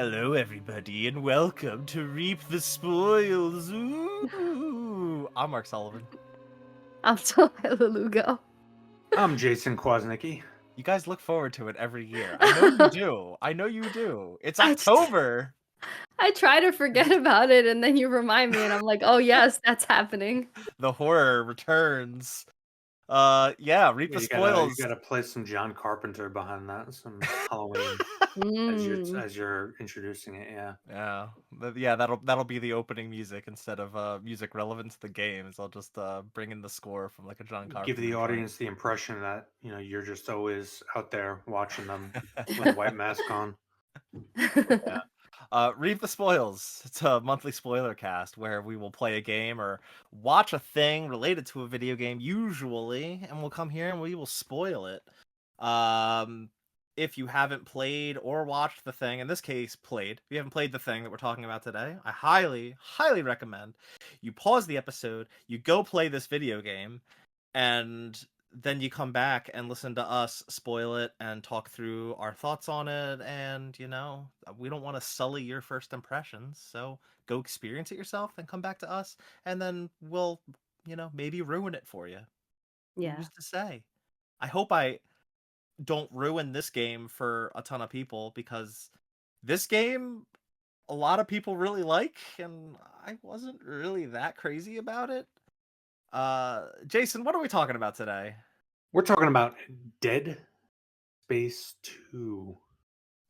Hello, everybody, and welcome to Reap the Spoils. Ooh. I'm Mark Sullivan. I'm Sohaila Lugo. I'm Jason Kwasnicki. You guys look forward to it every year. I know you do. I know you do. It's I just- October. I try to forget about it, and then you remind me, and I'm like, oh yes, that's happening. The horror returns. Yeah, Reap the You Spoils. gotta play some John Carpenter behind that, some Halloween Mm. as you're introducing it. Yeah, Yeah, that'll be the opening music instead of music relevant to the games. I'll just bring in the score from like a John give the Carpenter audience the impression that you're just always out there watching them with a white mask on. Yeah. Reap the Spoils. It's a monthly spoiler cast where we will play a game or watch a thing related to a video game, usually, and we'll come here and we will spoil it. If you haven't played or watched the thing, in this case, played, if you haven't played the thing that we're talking about today, I highly, highly recommend you pause the episode, you go play this video game, and then you come back and listen to us spoil it and talk through our thoughts on it. And we don't want to sully your first impressions, so go experience it yourself and come back to us, and then we'll maybe ruin it for you. Yeah. Who's to say? I hope I don't ruin this game for a ton of people, because this game a lot of people really like, and I wasn't really that crazy about it. Jason, what are we talking about today? We're talking about Dead Space 2.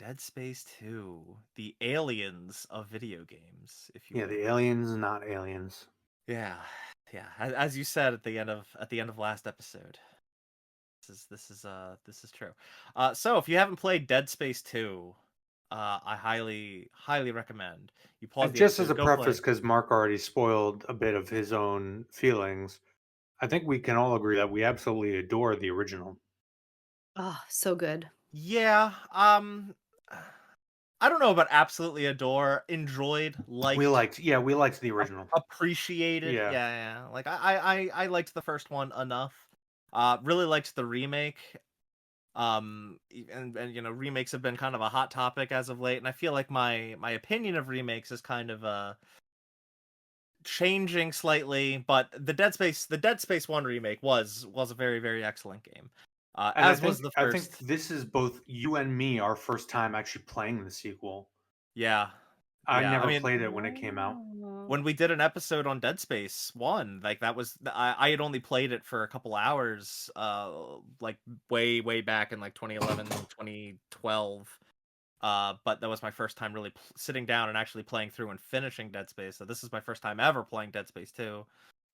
Dead Space 2, the aliens of video games, if you Yeah, will. the aliens, not aliens. Yeah, yeah. As you said at the end of last episode, this is true. So if you haven't played Dead Space 2, I highly recommend you pause And the just as episode, a go play preface, it. because Mark already spoiled a bit of his own feelings, I think we can all agree that we absolutely adore the original. Oh, so good. Yeah, I don't know about absolutely adore, enjoyed, We liked, liked the original. appreciated. Yeah. Yeah. Like I liked the first one enough. Really liked the remake. And remakes have been kind of a hot topic as of late, and I feel like my opinion of remakes is kind of changing slightly. But the Dead Space 1 remake was a very excellent game. And As was the I first. think this is both you and me our first time actually playing the sequel. Yeah. I Yeah. I never mean, played it when it came out. when we did an episode on Dead Space 1, like that was I had only played it for a couple hours, like way back in like 2011, 2012. But that was my first time really sitting down and actually playing through and finishing Dead Space. So this is my first time ever playing Dead Space 2.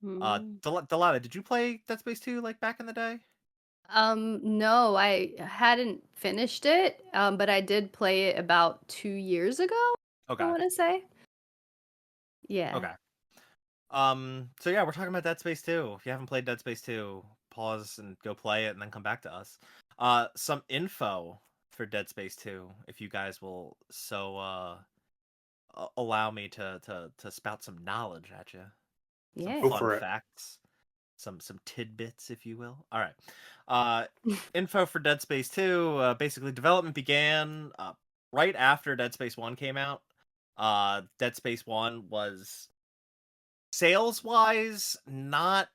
Mm. Delata, did you play Dead Space 2 like back in the day? No, I hadn't finished it, but I did play it about 2 years ago, I Okay. want to say. Yeah. Okay. So yeah, we're talking about Dead Space 2. If you haven't played Dead Space 2, pause and go play it and then come back to us. Some info for Dead Space 2, if you guys will allow me to spout some knowledge at you. Some Yeah. Go fun for it. facts, some tidbits, if you will. All right. Info for Dead Space 2. Basically, development began right after Dead Space 1 came out. Dead Space 1 was sales-wise not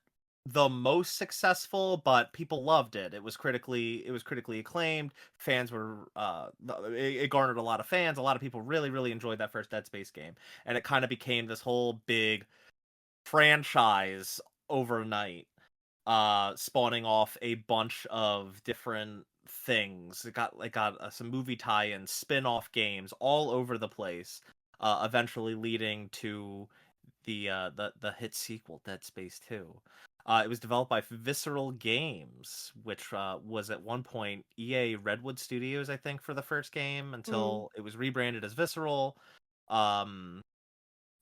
the most successful, but people loved it. It was critically acclaimed. Fans were it garnered a lot of fans. A lot of people really enjoyed that first Dead Space game, and it kind of became this whole big franchise overnight, spawning off a bunch of different things. It got some movie tie-ins, spin-off games all over the place, eventually leading to the hit sequel Dead Space 2. It was developed by Visceral Games, which was at one point EA Redwood Studios, I think, for the first game, until it was rebranded as Visceral.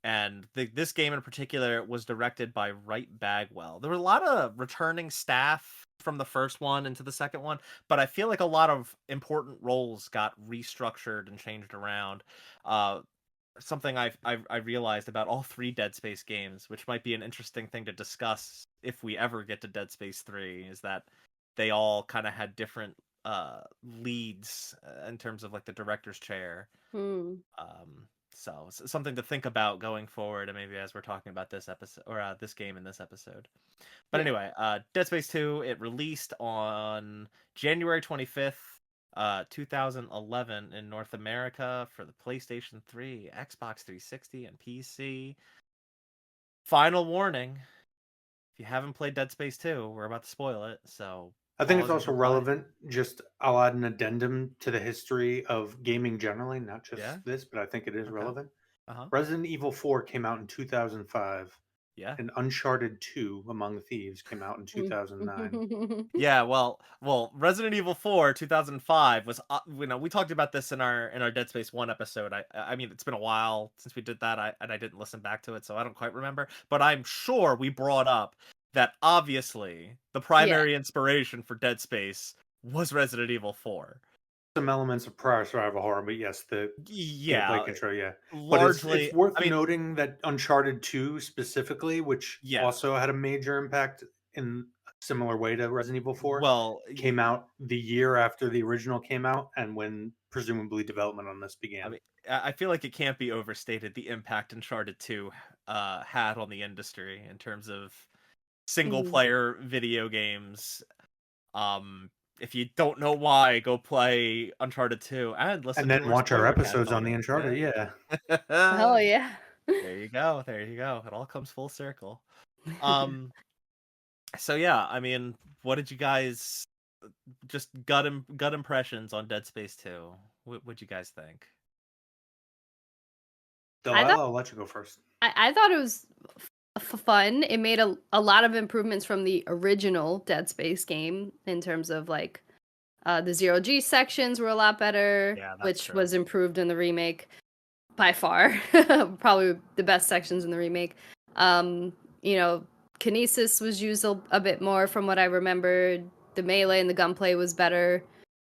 And this game in particular was directed by Wright Bagwell. There were a lot of returning staff from the first one into the second one, but I feel like a lot of important roles got restructured and changed around. Something I realized about all three Dead Space games, which might be an interesting thing to discuss if we ever get to Dead Space 3, is that they all kind of had different leads in terms of like the director's chair. Hmm. So something to think about going forward, and maybe as we're talking about this episode or this game in this episode. But Yeah. anyway, Dead Space 2, it released on January 25th, 2011 in North America for the PlayStation 3, Xbox 360, and PC. Final warning, if you haven't played Dead Space 2, we're about to spoil it, so I think it's pause and also replay. relevant. Just I'll add an addendum to the history of gaming generally, not Yeah? just this, but I think it is Okay. relevant. Uh-huh. Resident Evil 4 came out in 2005, Yeah. and Uncharted 2 Among Thieves came out in 2009. Yeah, well, Resident Evil 4 2005 was we talked about this in our Dead Space 1 episode. I mean it's been a while since we did that. I didn't listen back to it, so I don't quite remember, but I'm sure we brought up that obviously the Yeah. primary inspiration for Dead Space was Resident Evil 4. Some elements of prior survival horror, but yes, the gameplay Yeah, control, yeah. But it's largely. worth I mean, noting that Uncharted 2 specifically, which yeah. also had a major impact in a similar way to Resident Evil 4, Well, came out the year after the original came out and when presumably development on this I began. mean, I feel like it can't be overstated the impact Uncharted 2 had on the industry in terms of single Mhm. player video games. Um, if you don't know why, go play Uncharted 2 and listen And to then our watch our Spoilercast episodes on on the it. Uncharted, yeah. Yeah. Oh yeah. There you go. There you go. It all comes full circle. Um, so yeah, I mean, what did you guys just gut impressions on Dead Space 2? What'd you guys think? I thought Delilah, I'll let you go first. I thought it was fun. It made a lot of improvements from the original Dead Space game in terms of like the zero G sections were a lot better, Yeah, that's which true. was improved in the remake by far. Probably the best sections in the remake. Um, you know, kinesis was used a bit more from what I remembered. The melee and the gunplay was better.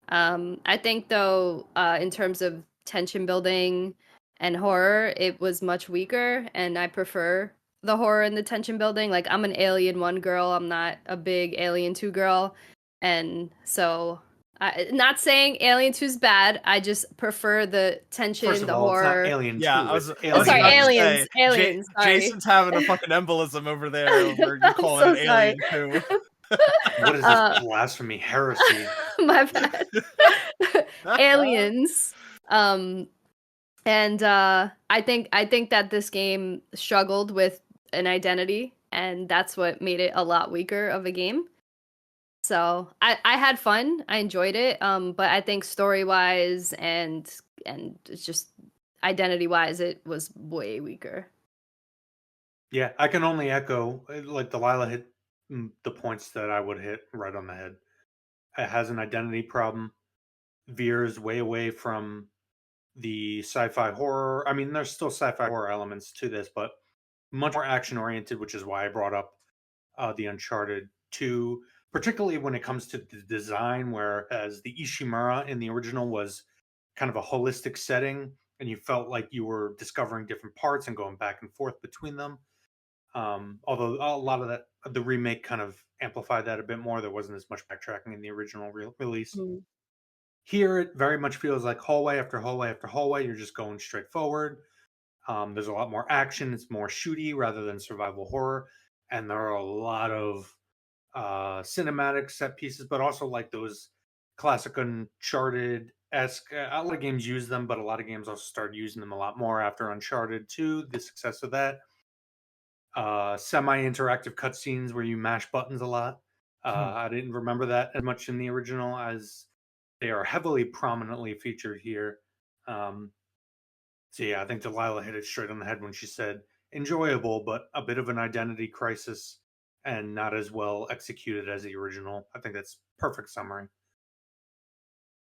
I think though, in terms of tension building and horror, it was much weaker, and I prefer the horror and the tension building. Like I'm an Alien 1 girl, I'm not a big Alien 2 girl, and so not saying Alien 2 is bad. I just prefer the First tension, of the all, it's not horror. Alien Yeah, 2, it's I was Sorry, about to Alien. say, aliens. Sorry, Jason's having a fucking embolism over there where you I'm call it so an sorry. alien too. What is this uh, blasphemy heresy? my bad. Aliens. Um, And I think that this game struggled with an identity, and that's what made it a lot weaker of a game. So I had fun, I enjoyed it, but I think story wise and it's just identity wise, it was way weaker. Yeah, I can only echo, like Delilah hit the points that I would hit right on the head. It has an identity problem, veers way away from the sci-fi horror. I mean, there's still sci-fi horror elements to this, but much more action oriented, which is why I brought up the Uncharted 2, particularly when it comes to the design, whereas the Ishimura in the original was kind of a holistic setting, and you felt like you were discovering different parts and going back and forth between them. Although a lot of that, the remake kind of amplified that a bit more. There wasn't as much backtracking in the original release. Mm. Here, it very much feels like hallway after hallway after hallway. You're just going straight forward. There's a lot more action. It's more shooty rather than survival horror. And there are a lot of cinematic set pieces, but also like those classic Uncharted esque. A lot of games use them, but a lot of games also started using them a lot more after Uncharted 2, the success of that. Semi interactive cutscenes where you mash buttons a lot. I didn't remember that as much in the original as they are heavily prominently featured here. Um, so yeah, I think Delilah hit it straight on the head when she said enjoyable, but a bit of an identity crisis and not as well executed as the original. I think that's perfect summary.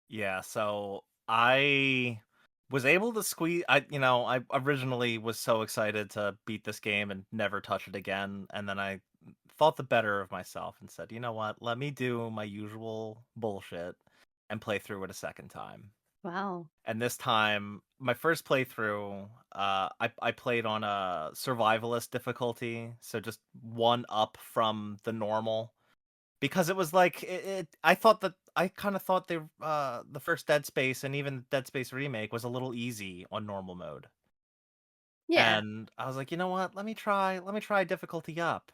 Yeah, so I was able to squeeze. I originally was so excited to beat this game and never touch it again, and then I thought the better of myself and said, you know what, let me do my usual bullshit and play through it a second time. Wow. And this time, my first playthrough, I played on a survivalist difficulty, so just one up from the normal, because it was like I thought that I kind of thought the first Dead Space and even Dead Space remake was a little easy on normal mode. Yeah. And I was like, "You know what? Let me try difficulty up."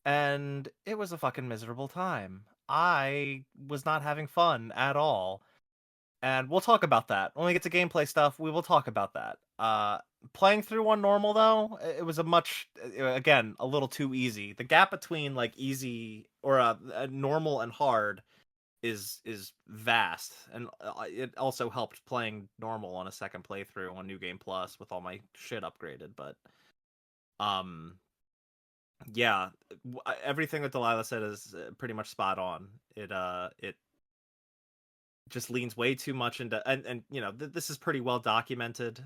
And it was a fucking miserable time. I was not having fun at all. And we'll talk about that. When we get to gameplay stuff, we will talk about that. Playing through one normal though, it was again, a little too easy. The gap between like easy or normal and hard is vast, and it also helped playing normal on a second playthrough on New Game Plus with all my shit upgraded. But um, yeah, everything that Delilah said is pretty much spot on. It just leans way too much into, and this is pretty well documented.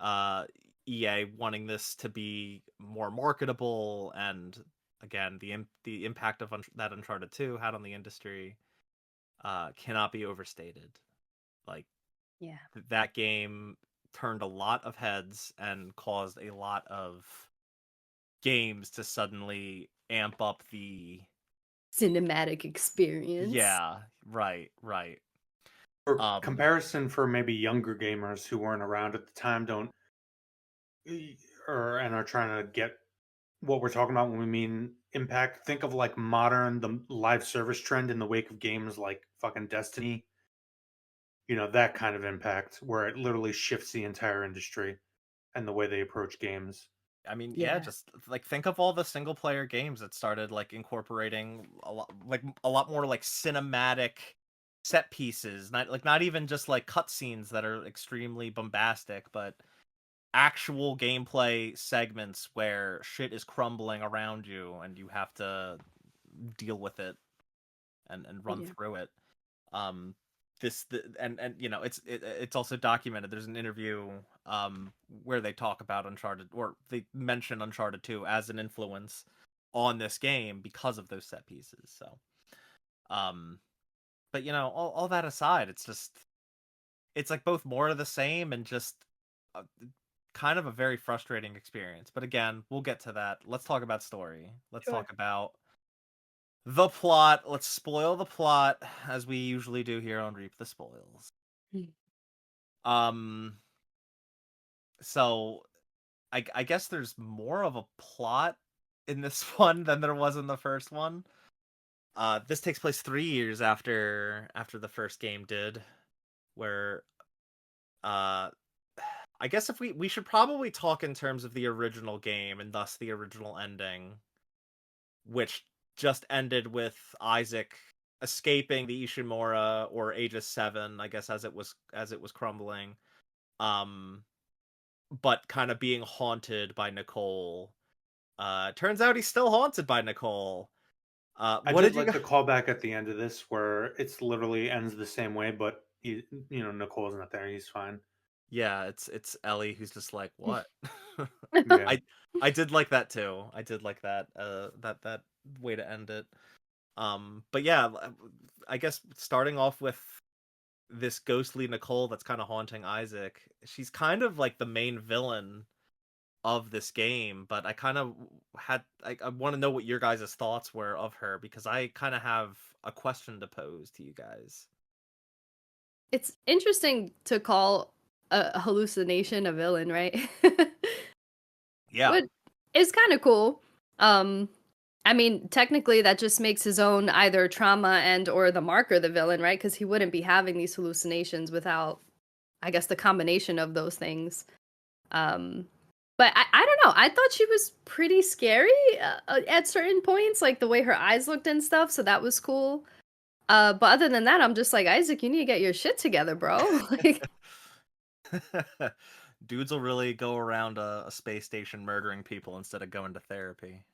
uh EA wanting this to be more marketable, and again, the impact of that Uncharted 2 had on the industry cannot be overstated. Like, Yeah. that game turned a lot of heads and caused a lot of games to suddenly amp up the Cinematic experience. yeah, right. For um comparison, for maybe younger gamers who weren't around at the time, don't or and are trying to get what we're talking about when we mean impact, think of like modern the live service trend in the wake of games like fucking Destiny. That kind of impact where it literally shifts the entire industry and the way they approach games. I mean, yeah, Yeah. just like think of all the single player games that started like incorporating a lot more like cinematic set pieces, not even just like cutscenes that are extremely bombastic, but actual gameplay segments where shit is crumbling around you and you have to deal with it and run Yeah. through it. um and it's also documented. There's an interview where they talk about Uncharted, or they mention Uncharted 2 as an influence on this game because of those set pieces. So um but all that aside, it's like both more of the same and just uh, kind of a very frustrating experience. But again, we'll get to that. Let's talk about story. Let's Sure. talk about the plot. Let's spoil the plot as we usually do here on Reap the Spoils. Mm. Um, so I guess there's more of a plot in this one than there was in the first one. This takes place 3 years after the first game did, where uh I guess if we should probably talk in terms of the original game and thus the original ending, which just ended with Isaac escaping the Ishimura, or Aegis 7, I guess, as it was crumbling. Um but kind of being haunted by Nicole. Turns out he's still haunted by Nicole. I What did did you like guys? the callback at the end of this where it's literally ends the same way, but Nicole's not there. He's fine. Yeah, it's Ellie who's just like, "What?" Yeah. I I did like that too. I did like that that way to end it. But yeah, I guess starting off with this ghostly Nicole that's kind of haunting Isaac. She's kind of like the main villain of this game, but I kind of I want to know what your guys' thoughts were of her, because I kind of have a question to pose to you guys. It's interesting to call a hallucination a villain, right? Yeah. What is kind of cool. Um, I mean, technically, that just makes his own either trauma and or the marker the villain, right? Because he wouldn't be having these hallucinations without, I guess, the combination of those things. Um, but I don't know. I thought she was pretty scary at certain points, like the way her eyes looked and stuff. So that was cool. But other than that, I'm just like, Isaac, you need to get your shit together, bro. Like, Dudes will really go around a space station murdering people instead of going to therapy.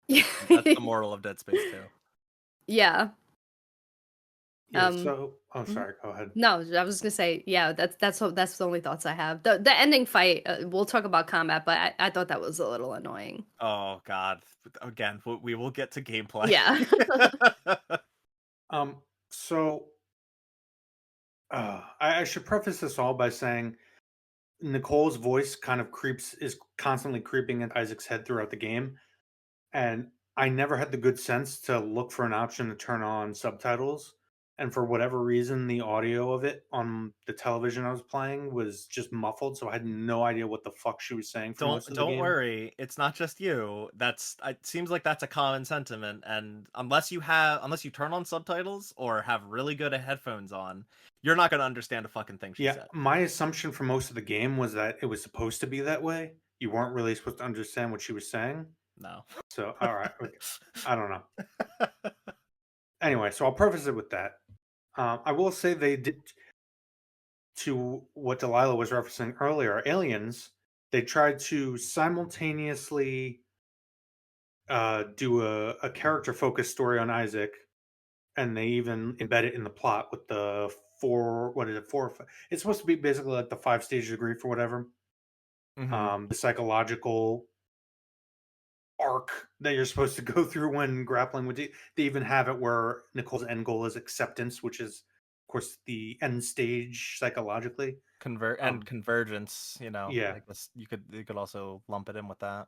yeah. That's the moral of Dead Space 2. Yeah. Yeah. Um, So, oh, mhm. sorry. Go ahead. No, I was gonna say, yeah, that's the only thoughts I have. The ending fight, we'll talk about combat, but I thought that was a little annoying. Oh god. Again, we will get to gameplay. Yeah. Um. So, I should preface this all by saying Nicole's voice kind of creeps is constantly creeping into Isaac's head throughout the game, and I never had the good sense to look for an option to turn on subtitles, and for whatever reason, the audio of it on the television I was playing was just muffled, so I had no idea what the fuck she was saying for Don't most of the don't game. worry, it's not just you. That's it seems like that's a common sentiment, and unless you turn on subtitles or have really good headphones on, you're not gonna understand a fucking thing she Yeah, said. my assumption for most of the game was that it was supposed to be that way. You weren't really supposed to understand what she was saying. No. So, all right, okay. I don't know. Anyway, so I'll preface it with that. I will say they did to what Delilah was referencing earlier. Aliens. They tried to simultaneously do a character focused story on Isaac, and they even embed it in the plot with the four. What is it? It's supposed to be basically like the 5 stages of grief or whatever. Mhm. The psychological arc that you're supposed to go through when grappling with it. They even have it where Nicole's end goal is acceptance, which is, of course, the end stage psychologically. Um, Convergence, you know, yeah, I guess you could also lump it in with that.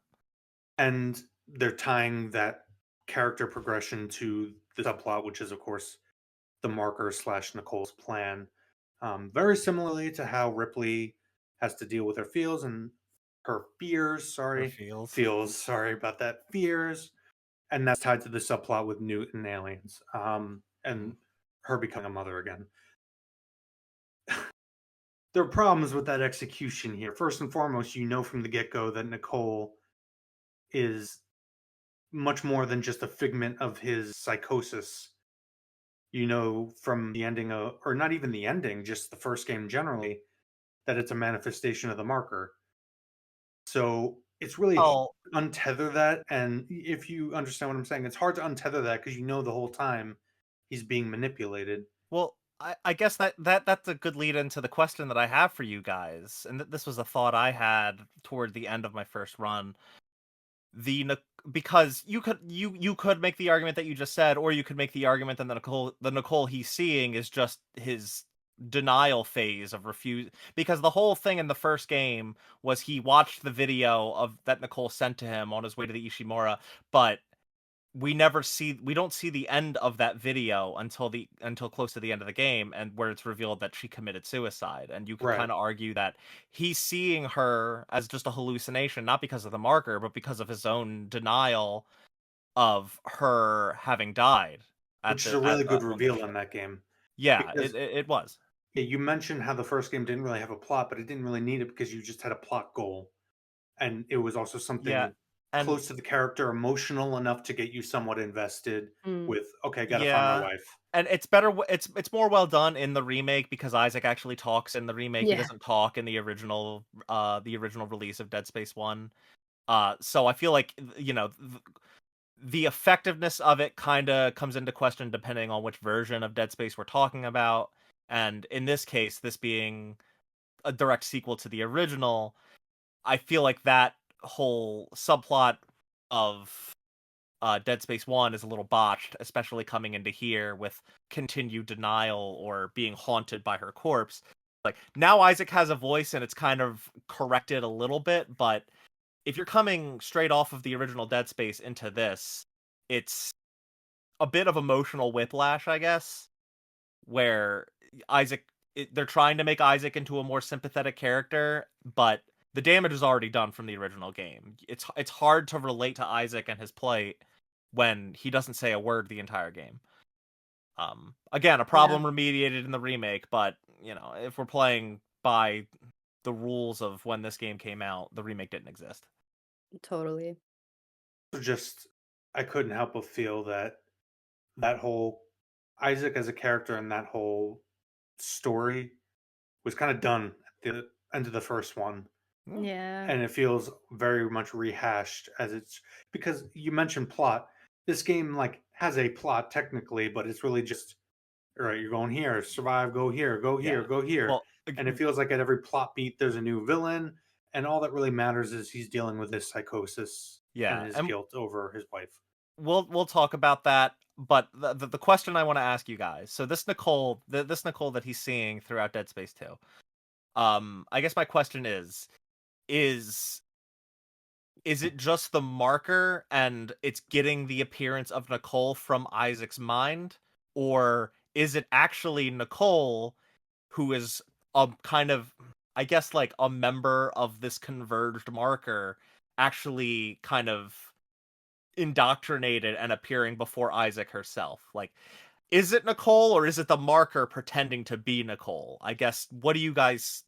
and they're tying that character progression to the subplot, which is, of course, the marker slash Nicole's plan. Very similarly to how Ripley has to deal with her feels and her fears. Or Sorry, feels. feels. Sorry about that. Fears, and that's tied to the subplot with Newt and aliens, Mhm. and her becoming a mother again. There are problems with that execution here. First and foremost, you know from the get go that Nicole is much more than just a figment of his psychosis. You know from the ending of, or not even the ending, just the first game generally, that it's a manifestation of the marker. So it's really hard Oh, to untether that. And if you understand what I'm saying, it's hard to untether that because you know the whole time he's being manipulated. well, I guess that's a good lead into the question that I have for you guys, and this was a thought I had toward the end of my first run. Because you could make the argument that you just said, or you could make the argument that the Nicole he's seeing is just his denial phase of refuse, because the whole thing in the first game was he watched the video of that Nicole sent to him on his way to the Ishimura, but we don't see the end of that video until close to the end of the game, and where it's revealed that she committed suicide. And you could Right. kind of argue that he's seeing her as just a hallucination, not because of the marker, but because of his own denial of her having died Which is a really good on the reveal in ship. that game. Yeah, Because it was. yeah, you mentioned how the first game didn't really have a plot, but it didn't really need it because you just had a plot goal. And it was also Yeah, something and close to the character, emotional enough to get you somewhat invested Mm. with, okay, gotta find my yeah, wife. and it's better. It's more well done in the remake because Isaac actually talks in the remake. He Yeah, doesn't talk in the original release of Dead Space One. So I feel like the effectiveness of it kind of comes into question depending on which version of Dead Space we're talking about. And in this case, this being a direct sequel to the original, I feel like that whole subplot of Dead Space 1 is a little botched, especially coming into here with continued denial or being haunted by her corpse. Like, now Isaac has a voice and it's kind of corrected a little bit, but if you're coming straight off of the original Dead Space into this, it's a bit of emotional whiplash, I guess, where they're trying to make Isaac into a more sympathetic character, but the damage is already done from the original game. It's hard to relate to Isaac and his plight when he doesn't say a word the entire game. Again, a yeah, problem remediated in the remake, but if we're playing by the rules of when this game came out, the remake didn't exist. totally. Just, I couldn't help but feel that that whole Isaac as a character and that whole story was kind of done at the end of the first one. Hmm. Yeah, And it feels very much rehashed as it's because you mentioned plot. This game like has a plot technically, but it's really just all right, you're going here, survive, go here, go Yeah. here, go here. Well, And it feels like at every plot beat there's a new villain, and all that really matters is he's dealing with his psychosis and yeah, his and guilt over his wife. we'll talk about that. But the question I want to ask you guys. So this Nicole that he's seeing throughout Dead Space 2. I guess my question is is it just the marker and it's getting the appearance of Nicole from Isaac's mind, or is it actually Nicole who is a kind of, I guess, like a member of this converged marker, actually kind of indoctrinated and appearing before Isaac herself? Like, is it Nicole or is it the marker pretending to be Nicole? I guess, how do you guys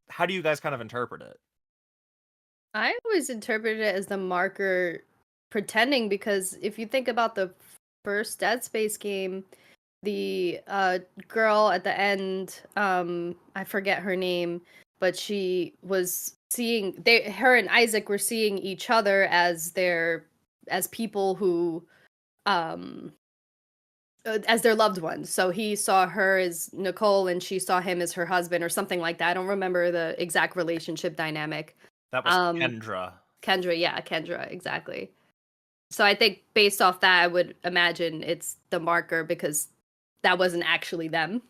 kind of interpret it? I always interpreted it as the marker pretending, because if you think about the first Dead Space game, the girl at the end, I forget her name, but she was seeing, her and Isaac were seeing each other as people who um as their loved ones. So he saw her as Nicole and she saw him as her husband or something like that. I don't remember the exact relationship dynamic. That was Um Kendra. Kendra, yeah, Kendra, exactly. So I think based off that, I would imagine it's the marker, because that wasn't actually them.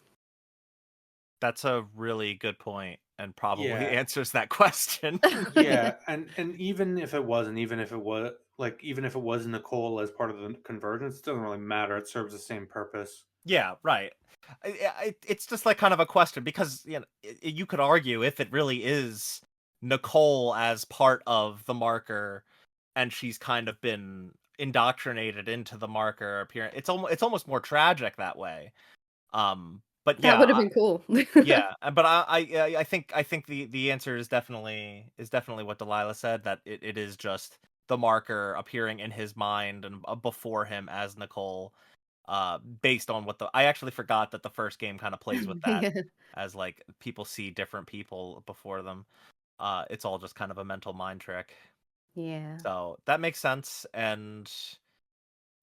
That's a really good point and probably Yeah. answers that question. Yeah, and even if it was even if it was Nicole as part of the convergence, it doesn't really matter. It serves the same purpose. Yeah, right. It's just like kind of a question because, you know, you could argue if it really is Nicole as part of the marker, and she's kind of been indoctrinated into the marker appearance. It's almost more tragic that way. But That yeah, would have been cool. yeah, but I think the answer is definitely what Delilah said, that it is just the marker appearing in his mind and before him as Nicole, based on what the I actually forgot that the first game kind of plays with that, Yeah. as like people see different people before them. It's all just kind of a mental mind trick. Yeah. So that makes sense, and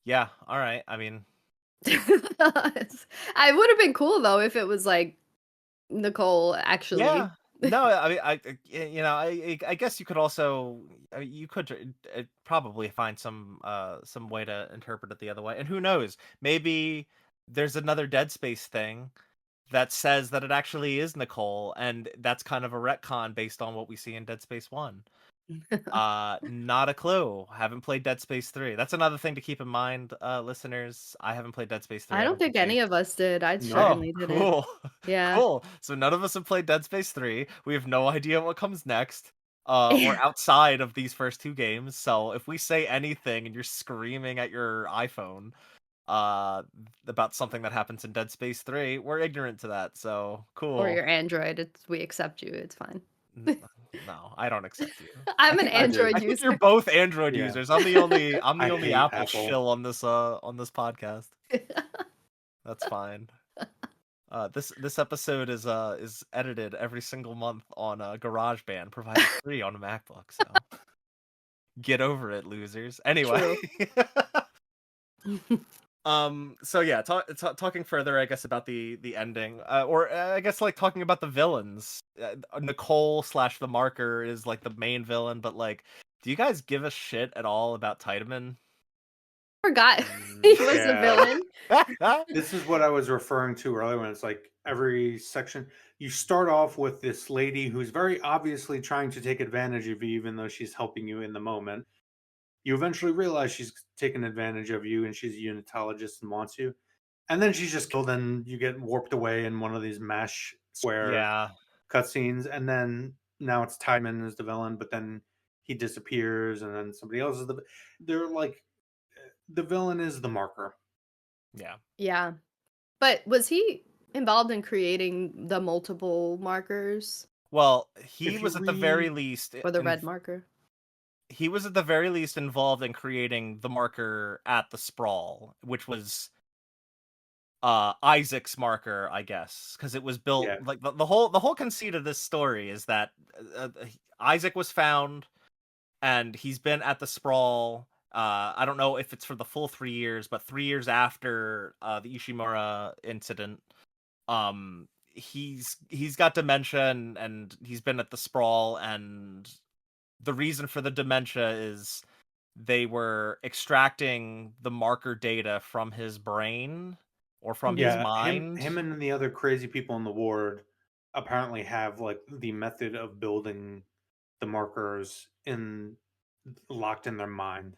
yeah, all right. I mean, I would have been cool though if it was like Nicole yeah. actually. No, I mean, I guess you could also, you could probably find some way to interpret it the other way, and who knows? Maybe there's another Dead Space thing that says that it actually is Nicole, and that's kind of a retcon based on what we see in Dead Space 1. Not a clue. Haven't played Dead Space 3. That's another thing to keep in mind, listeners. I haven't played Dead Space 3. I I don't don't think think any of us did. I Nope. Oh, certainly didn't. cool. Yeah. Cool. So none of us have played Dead Space 3. We have no idea what comes next. Or outside of these first two games. So if we say anything and you're screaming at your iPhone uh about something that happens in Dead Space 3, we're ignorant to that. So Or cool. your Android. We accept you. It's fine. N- No, I don't accept you. I I'm an think we're I do. Android I think you're user. both Android Yeah. users. I'm the I only hate Apple Apple. shill on this podcast. That's fine. This episode is edited every single month on GarageBand, provided free on a MacBook. So get over it, losers. Anyway, True. so yeah, talking further, I guess, about the ending, or I guess like talking about the villains. Nicole slash the marker is like the main villain, but like, do you guys give a shit at all about Tiedemann? Forgot he was a Yeah. villain. This is what I was referring to earlier when it's like every section you start off with this lady who's very obviously trying to take advantage of you even though she's helping you in the moment. You eventually realize she's taking advantage of you and she's a unitologist and wants you. And then she's just killed and you get warped away in one of these mash square Yeah, cutscenes. And then now it's Tideman is the villain, but then he disappears and then somebody else is they're like the villain is the marker. yeah. Yeah. But was he involved in creating the multiple markers Well, he If you was at the very read least or the red marker? involved in creating the marker at the sprawl, which was Isaac's marker, I guess, because it was built yeah, like the whole conceit of this story is that Isaac was found and he's been at the sprawl. I don't know if it's for the full 3 years, but 3 years after the Ishimura incident, he's got dementia and he's been at the sprawl, and the reason for the dementia is they were extracting the marker data from his brain or from his Mhm. yeah. mind. Him and the other crazy people in the ward apparently have like the method of building the markers in locked in their mind.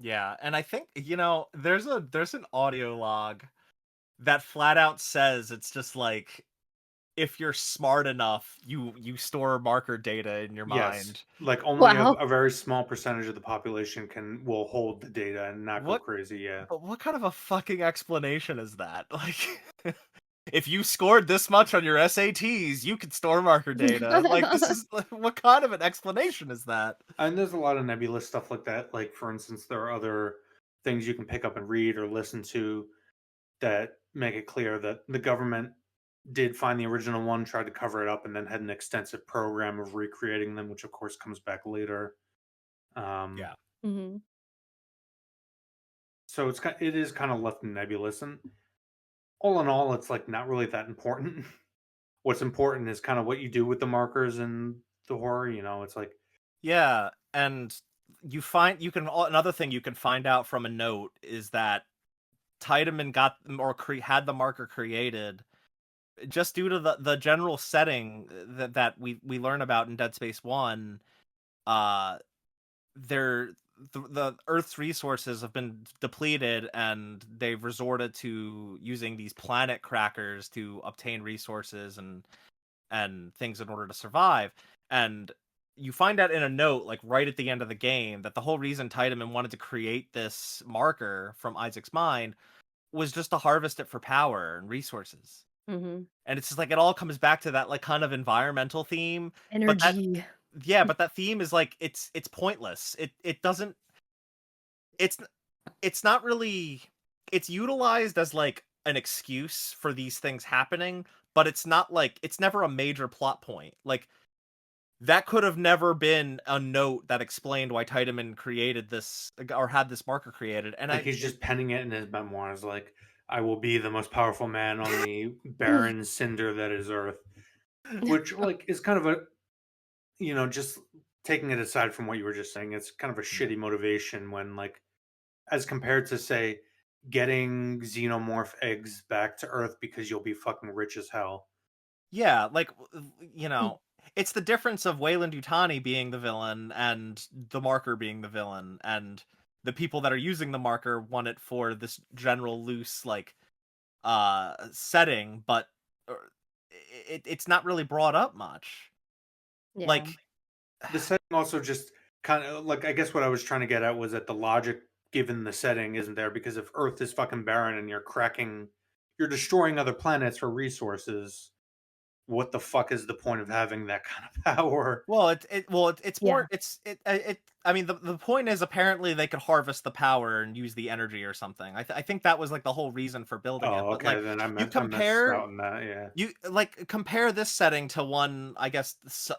Yeah, and I think, there's an audio log that flat out says it's just like if you're smart enough, you store marker data in your Yes, mind. like only Wow. a very small percentage of the population will hold the data and not go What crazy. Yeah. but what kind of a fucking explanation is that? Like if you scored this much on your SATs, you could store marker data. Like this is like, what kind of an explanation is that? And there's a lot of nebulous stuff like that. Like, for instance, there are other things you can pick up and read or listen to that make it clear that the government did find the original one, tried to cover it up, and then had an extensive program of recreating them, which of course comes back later. Um, Yeah. Mhm. so it is kind of left nebulous, and all in all, it's like not really that important. What's important is kind of what you do with the markers and the horror. It's like Yeah, and another thing you can find out from a note is that Tiedemann got had the marker created just due to the general setting that we learn about in Dead Space 1. uh they're the Earth's resources have been depleted, and they've resorted to using these planet crackers to obtain resources and things in order to survive. And you find out in a note, like right at the end of the game, that the whole reason Tiedemann wanted to create this marker from Isaac's mind was just to harvest it for power and resources. Mhm. And it's just like it all comes back to that like kind of environmental theme. But that Energy. yeah, but that theme is like it's pointless. It doesn't it's it's not really it's utilized as like an excuse for these things happening, but it's not like it's never a major plot point. Like that could have never been a note that explained why Tiedemann created this or had this marker created. And like he's just penning it in his memoirs, like I will be the most powerful man on the barren cinder that is Earth, which like is kind of a just taking it aside from what you were just saying, it's kind of a shitty motivation when like as compared to say getting xenomorph eggs back to Earth because you'll be fucking rich as hell. yeah, like it's the difference of Wayland Yutani being the villain and the marker being the villain, and the people that are using the marker want it for this general loose like setting, but uh, it's not really brought up much. Yeah. Like The setting also just kind of like I guess what I was trying to get at was that the logic given the setting isn't there because if Earth is fucking barren and you're destroying other planets for resources, what the fuck is the point of having that kind of power? well, it's Yeah. more it. I mean, the point is apparently they could harvest the power and use the energy or something. I think that was like the whole reason for building it. Oh, But okay, like then you I missed compare out on that. Yeah. you like compare this setting to one, I guess,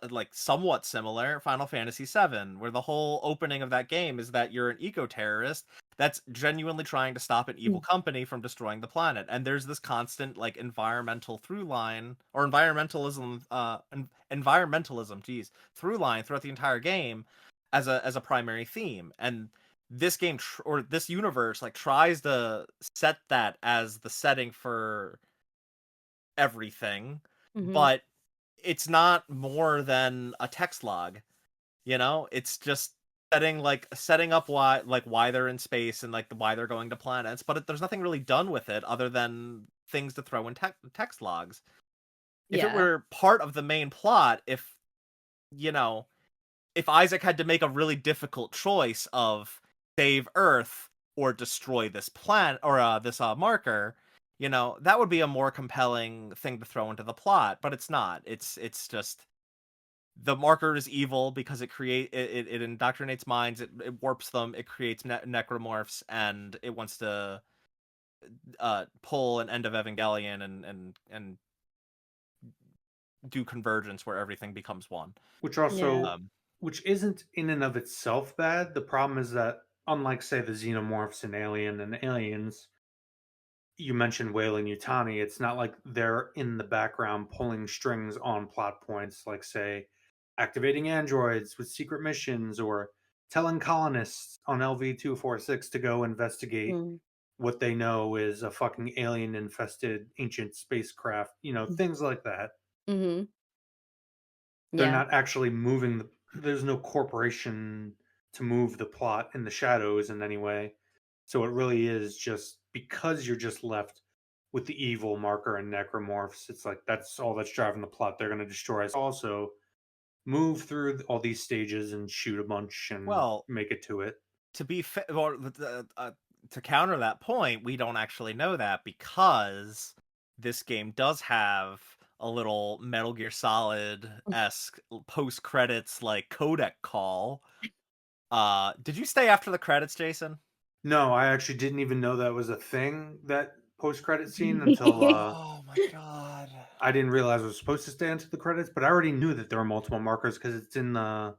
like somewhat similar, Final Fantasy VII, where the whole opening of that game is that you're an eco-terrorist that's genuinely trying to stop an evil Mm. company from destroying the planet. And there's this constant like environmental through line or environmentalism, geez, through line throughout the entire game as a primary theme. And this game or this universe like tries to set that as the setting for everything, Mhm. but it's not more than a text log, you know? It's just setting up why they're in space and like why they're going to planets, but there's nothing really done with it other than things to throw in text logs. If it Yeah. were part of the main plot, you know, if Isaac had to make a really difficult choice of save Earth or destroy this planet or this marker, that would be a more compelling thing to throw into the plot. But it's not. It's just the marker is evil because it indoctrinates minds, it warps them, it creates necromorphs, and it wants to pull an end of Evangelion and do convergence where everything becomes one. Which Yeah. also Um, which isn't in and of itself bad. The problem is that unlike say the xenomorphs in Alien and Aliens, you mentioned Wayland Yutani, it's not like they're in the background pulling strings on plot points like say activating androids with secret missions or telling colonists on LV-246 to go investigate Mm. what they know is a fucking alien infested ancient spacecraft, things like that. Mhm. They're Yeah. not actually there's no corporation to move the plot in the shadows in any way. So it really is just because you're just left with the evil marker and necromorphs. It's like that's all that's driving the plot. They're going to destroy us. Also, move through all these stages and shoot a bunch and Well, make it to it. to be or to counter that point, we don't actually know that because this game does have a little Metal Gear Solid esque post credits like codec call. Did you stay after the credits, Jason? No, I actually didn't even know that was a thing, that post credit scene, until Oh my god. I didn't realize I was supposed to stay into the credits. But I already knew that there were multiple markers because it's in the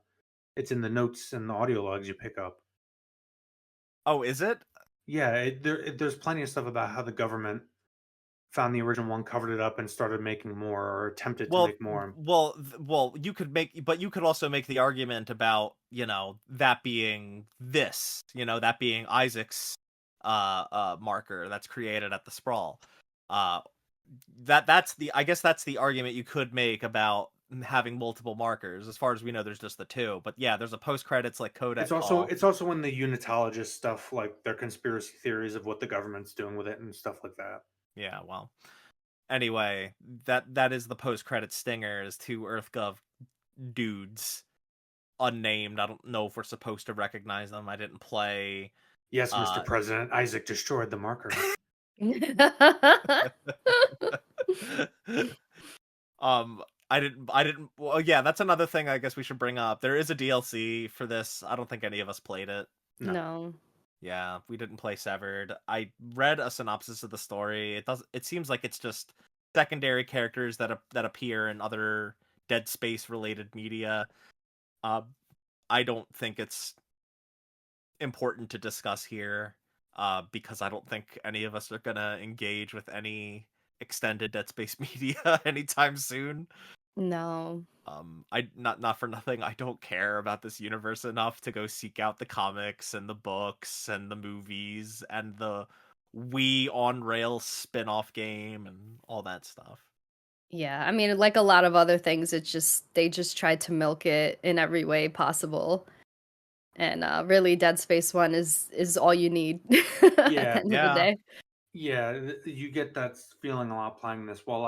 notes and the audio logs you pick up. Oh, is it? Yeah, there's plenty of stuff about how the government found the original one, covered it up, and started making more, or attempted to Well, make more. you could make, but you could also make the argument about, that being this, that being Isaac's marker that's created at the sprawl. Uh, I guess that's the argument you could make about having multiple markers. As far as we know, there's just the two. But yeah, there's a post credits like codec call. It's also in the unitologist stuff, like their conspiracy theories of what the government's doing with it and stuff like that. Yeah, well, anyway, that is the post credit stinger, is two EarthGov dudes, unnamed. I don't know if we're supposed to recognize them. I didn't play. Yes, Mr. President, Isaac destroyed the marker. I didn't. Well, yeah, that's another thing I guess we should bring up. There is a DLC for this. I don't think any of us played it. No. No. Yeah, we didn't play Severed. I read a synopsis of the story. It seems like it's just secondary characters that appear in other Dead Space related media. I don't think it's important to discuss here, because I don't think any of us are gonna engage with any extended Dead Space media anytime soon. No. I not for nothing, I don't care about this universe enough to go seek out the comics and the books and the movies and the Wii on Rails spin-off game and all that stuff. Yeah, I mean, like a lot of other things, they just tried to milk it in every way possible. And really, Dead Space 1 is all you need at the Yeah, end of the Yeah. day. yeah, you get that feeling a lot playing this. While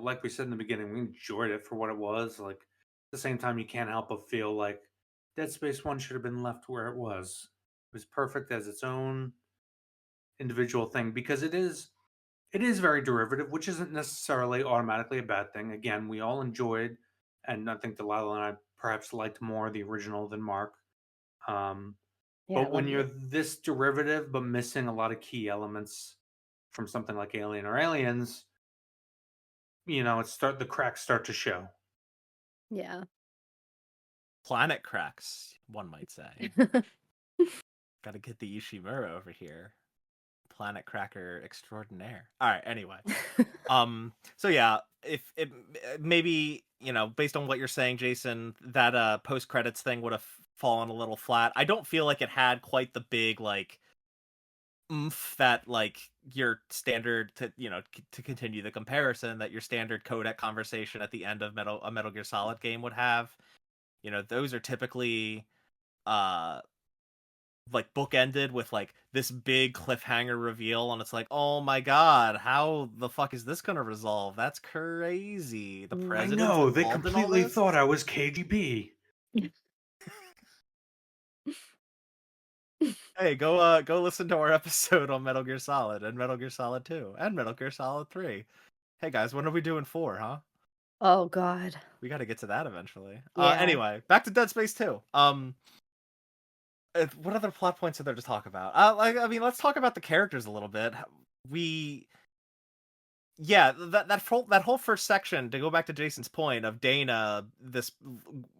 like we said in the beginning, we enjoyed it for what it was. Like, at the same time, you can't help but feel like Dead Space 1 should have been left where it was. It was perfect as its own individual thing because it is very derivative, which isn't necessarily automatically a bad thing. Again, we all enjoyed, and I think Delilah and I perhaps liked more the original than Mark. Um, Yeah, I but when loved you're it. this derivative but missing a lot of key elements from something like Alien or Aliens, the cracks start to show. Yeah. Planet cracks, one might say. Gotta get the Ishimura over here. Planet cracker extraordinaire. All right, anyway. So yeah, if it maybe, based on what you're saying, Jason, that post credits thing would have fallen a little flat. I don't feel like it had quite the big like oomph that like your standard, to continue the comparison, that your standard codec conversation at the end of a Metal Gear Solid game would have. Those are typically uh like bookended with like this big cliffhanger reveal, and it's like, oh my god, how the fuck is this gonna resolve? That's crazy. The Mm. I president's know, they involved in all completely this. thought I was KGB. Hey, go listen to our episode on Metal Gear Solid and Metal Gear Solid 2 and Metal Gear Solid 3. Hey guys, when are we doing 4, huh? Oh God. We got to get to that eventually. Yeah. Anyway, back to Dead Space 2. What other plot points are there to talk about? Let's talk about the characters a little bit. We Yeah, that whole first section, to go back to Jason's point of Dana, this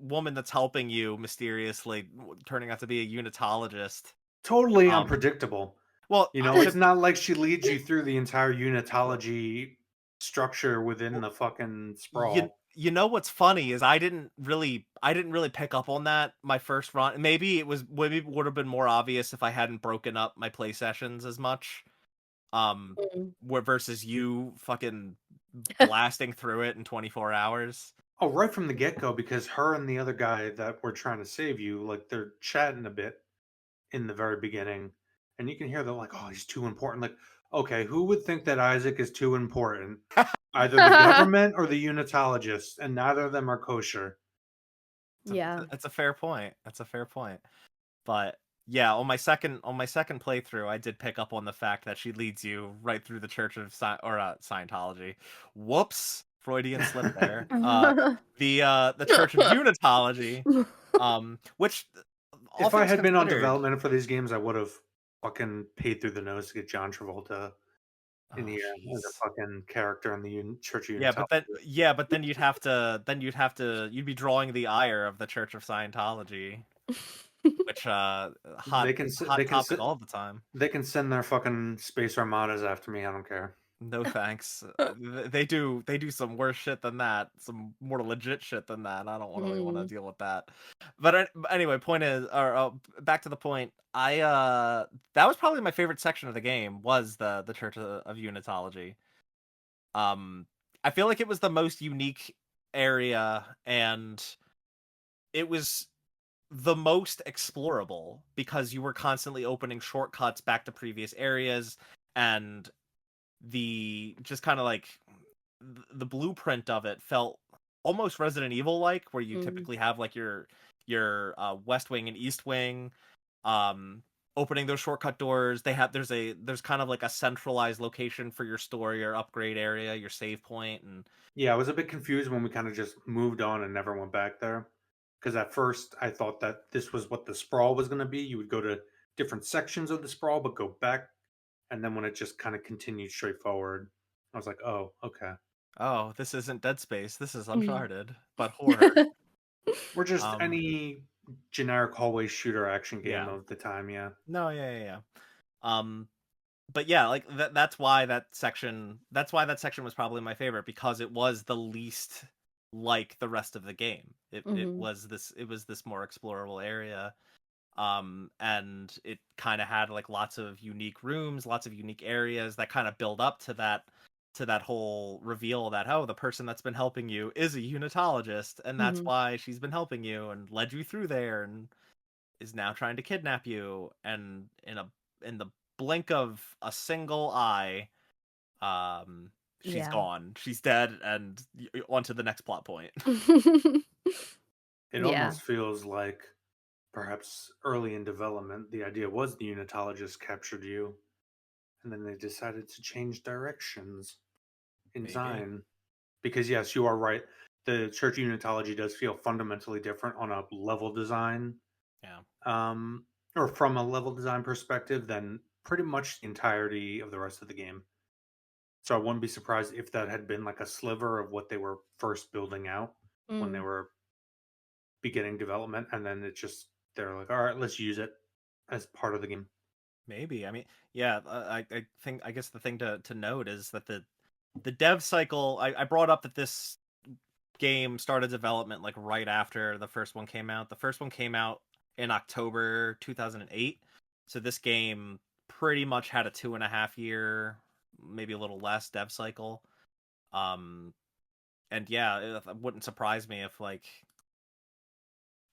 woman that's helping you mysteriously turning out to be a unitologist. Totally Um, unpredictable. well, It's not like she leads you through the entire unitology structure within the fucking you sprawl. you know what's funny is I didn't really pick up on that my first run. Maybe it would have been more obvious if I hadn't broken up my play sessions as much. Mm. Where versus you fucking blasting through it in 24 hours. Oh, right from the get go, because her and the other guy that were trying to save you, like they're chatting a bit in the very beginning, and you can hear they're like, "Oh, he's too important." Like, Okay, who would think that Isaac is too important? Either the government or the unitologists, and neither of them are kosher. Yeah. That's a fair point. That's a fair point. But yeah, on my second playthrough, I did pick up on the fact that she leads you right through the Church of Scientology. Whoops, Freudian slip there. The Church of Unitology, which all If I things had been on considered, development for these games, I would have fucking paid through the nose to get John Travolta in oh here as a jeez. fucking character in the Church of Yeah, Unitology. but then you'd be drawing the ire of the Church of Scientology, which They hot can hot topic all the time. they can send their fucking space armadas after me. I don't care. No thanks. They do some worse shit than that, some more legit shit than that. I don't really want to Mm. deal with that. But anyway, point is, or back to the point. That was probably my favorite section of the game was the Church of Unitology. Um, I feel like it was the most unique area, and it was the most explorable because you were constantly opening shortcuts back to previous areas, and the just kind of like the blueprint of it felt almost Resident Evil like, where you Mm. typically have like your West Wing and East Wing, um, opening those shortcut doors. There's kind of like a centralized location for your store, your upgrade area, your save point, and Yeah, I was a bit confused when we kind of just moved on and never went back there. Because at first I thought that this was what the sprawl was going to be. You would go to different sections of the sprawl, but go back. And then when it just kind of continued straight forward, I was like, oh, okay. oh, this isn't Dead Space. This is Mm. Uncharted, but horror. We're just Um, any generic hallway shooter action game yeah, of the time, yeah. no, yeah. Um, but yeah, like that's why that section was probably my favorite, because it was the least like the rest of the game. Mhm. It was this more explorable area. And it kind of had like lots of unique rooms, lots of unique areas that kind of build up to that whole reveal that, oh, the person that's been helping you is a unitologist, and that's Mhm. why she's been helping you and led you through there and is now trying to kidnap you. And in the blink of a single eye, she's Yeah. gone, she's dead, and on to the next plot point. It Yeah. almost feels like perhaps early in development, the idea was the unitologist captured you, and then they decided to change directions in Maybe. design. Because yes, you are right. The Church Unitology does feel fundamentally different on a level design, Yeah, um, or from a level design perspective than pretty much the entirety of the rest of the game. So I wouldn't be surprised if that had been like a sliver of what they were first building out when they Mm. were beginning development, and then it just they're like, all right, let's use it as part of the game. maybe. I mean, yeah, I guess the thing to note is that the dev cycle, I brought up that this game started development like right after the first one came out. The first one came out in October 2008. So this game pretty much had a 2.5 year, maybe a little less, dev cycle. Um, and yeah, it wouldn't surprise me if like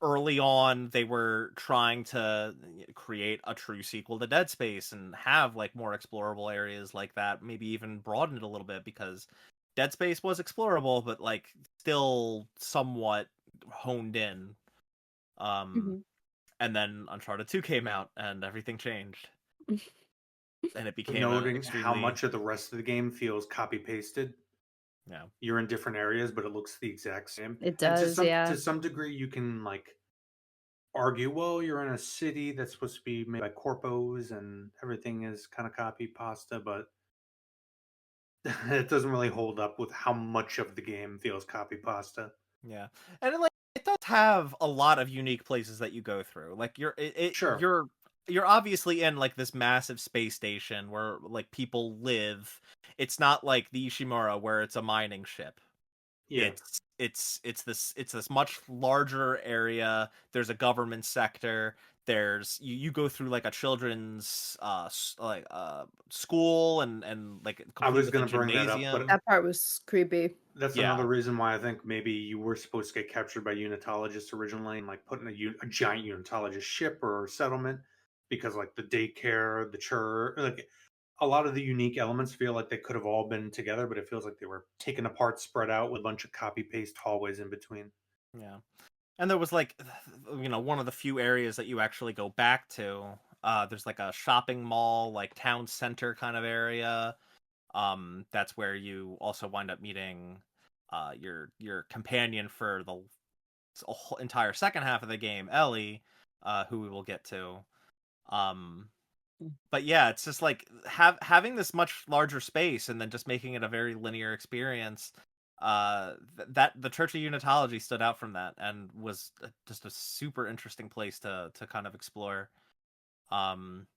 early on they were trying to create a true sequel to Dead Space and have like more explorable areas like that, maybe even broaden it a little bit, because Dead Space was explorable but like still somewhat honed in. Um Mhm. and then Uncharted 2 came out and everything changed, and it became a Noting how extremely, much of the rest of the game feels copy pasted. yeah, You're in different areas, but it looks the exact same. It And does, yeah. to some degree, you can like argue, well, you're in a city that's supposed to be made by corpos, and everything is kind of copy pasta, but it doesn't really hold up with how much of the game feels copy pasta. yeah. And it does have a lot of unique places that you go through. Like Sure. you're obviously in like this massive space station where like people live. It's not like the Ishimura where it's a mining ship. Yeah. It's this much larger area. There's a government sector. You go through like a children's school, and like I complete was with a going to bring that up, but gymnasium. That part was creepy. that's Yeah. another reason why I think maybe you were supposed to get captured by unitologists originally and like put in a giant unitologist ship or settlement, because like the daycare, the church, like a lot of the unique elements feel like they could have all been together, but it feels like they were taken apart, spread out with a bunch of copy paste hallways in between. Yeah. And there was like, one of the few areas that you actually go back to. There's like a shopping mall, like town center kind of area. That's where you also wind up meeting your companion for the entire second half of the game, Ellie, who we will get to. Um, but yeah, it's just like having this much larger space and then just making it a very linear experience. That the Church of Unitology stood out from that and was just a super interesting place to kind of explore. Um,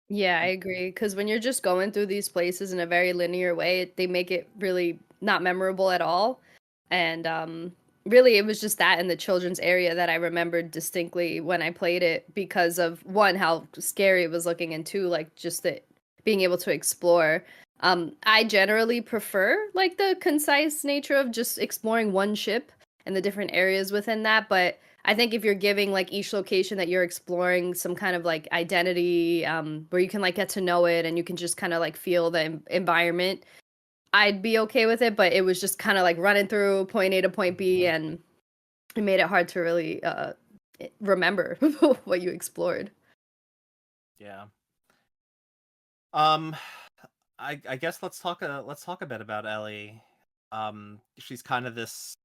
Yeah, I agree. Because when you're just going through these places in a very linear way, they make it really not memorable at all. And really, it was just that in the children's area that I remembered distinctly when I played it because of one, how scary it was looking, and two, like just the being able to explore. I generally prefer like the concise nature of just exploring one ship and the different areas within that, but I think if you're giving like each location that you're exploring some kind of like identity, where you can like get to know it and you can just kind of like feel the environment, I'd be okay with it. But it was just kind of like running through point A to point B, and it made it hard to really remember what you explored. yeah. Um, I guess let's talk a bit about Ellie. She's kind of this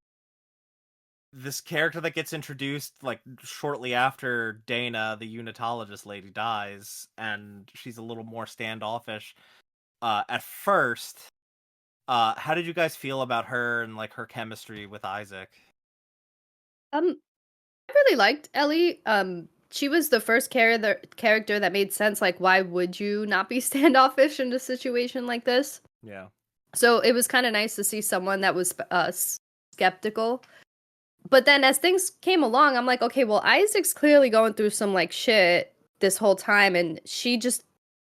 character that gets introduced like shortly after Dana, the unitologist lady, dies, and she's a little more standoffish at first. How did you guys feel about her and like her chemistry with Isaac? Um, I really liked Ellie. She was the first character that made sense. Like, why would you not be standoffish in a situation like this? Yeah. So it was kind of nice to see someone that was skeptical. But then as things came along, I'm like, okay, well, Isaac's clearly going through some like shit this whole time, and she just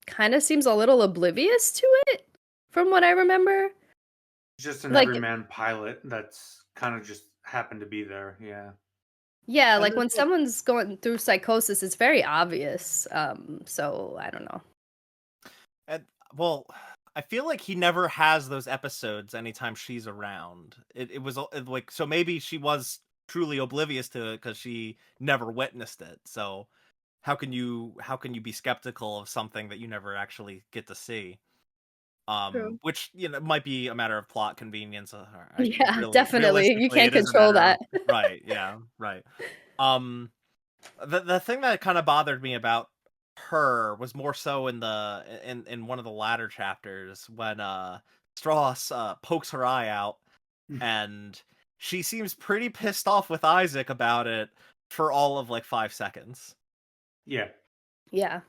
kind of seems a little oblivious to it, from what I remember. Just an Like, everyman pilot that's kind of just happened to be there. Yeah. yeah, And like then, when someone's going through psychosis, it's very obvious. So I don't know. And well, I feel like he never has those episodes anytime she's around. It was like, so maybe she was truly oblivious to it because she never witnessed it. So how can you be skeptical of something that you never actually get to see? True. Which might be a matter of plot convenience. Yeah, Really, definitely. You realistically, can't it is a control matter of that. right. Yeah, right. Um, the thing that kind of bothered me about her was more so in one of the latter chapters when Strauss pokes her eye out, and she seems pretty pissed off with Isaac about it for all of like 5 seconds. yeah. Yeah.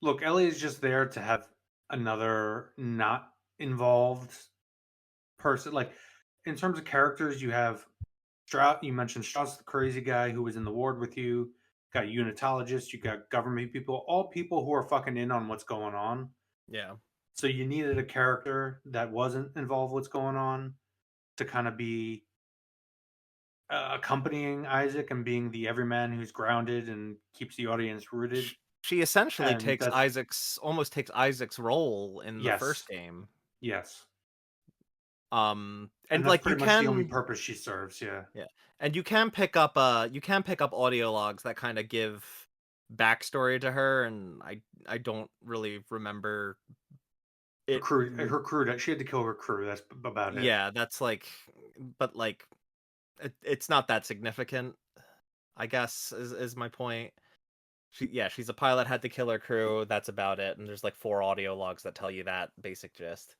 Look, Ellie is just there to have another not involved person. Like, in terms of characters, you have Strauss. You mentioned Strauss, the crazy guy who was in the ward with you. Got unitologists. You got government people. All people who are fucking in on what's going on. Yeah. So you needed a character that wasn't involved with what's going on to kind of be accompanying Isaac and being the everyman who's grounded and keeps the audience rooted. She essentially And takes that's Isaac's role in the first yes, game. yes, and And that's like you pretty much the only can purpose she serves. Yeah, yeah, and you can pick up audio logs that kind of give backstory to her, and I don't really remember her it. crew, she had to kill her crew. That's about it. Yeah, that's like, but like it's not that significant, I guess is my point. She's a pilot, had to kill her crew. That's about it. And there's like 4 audio logs that tell you that basic gist.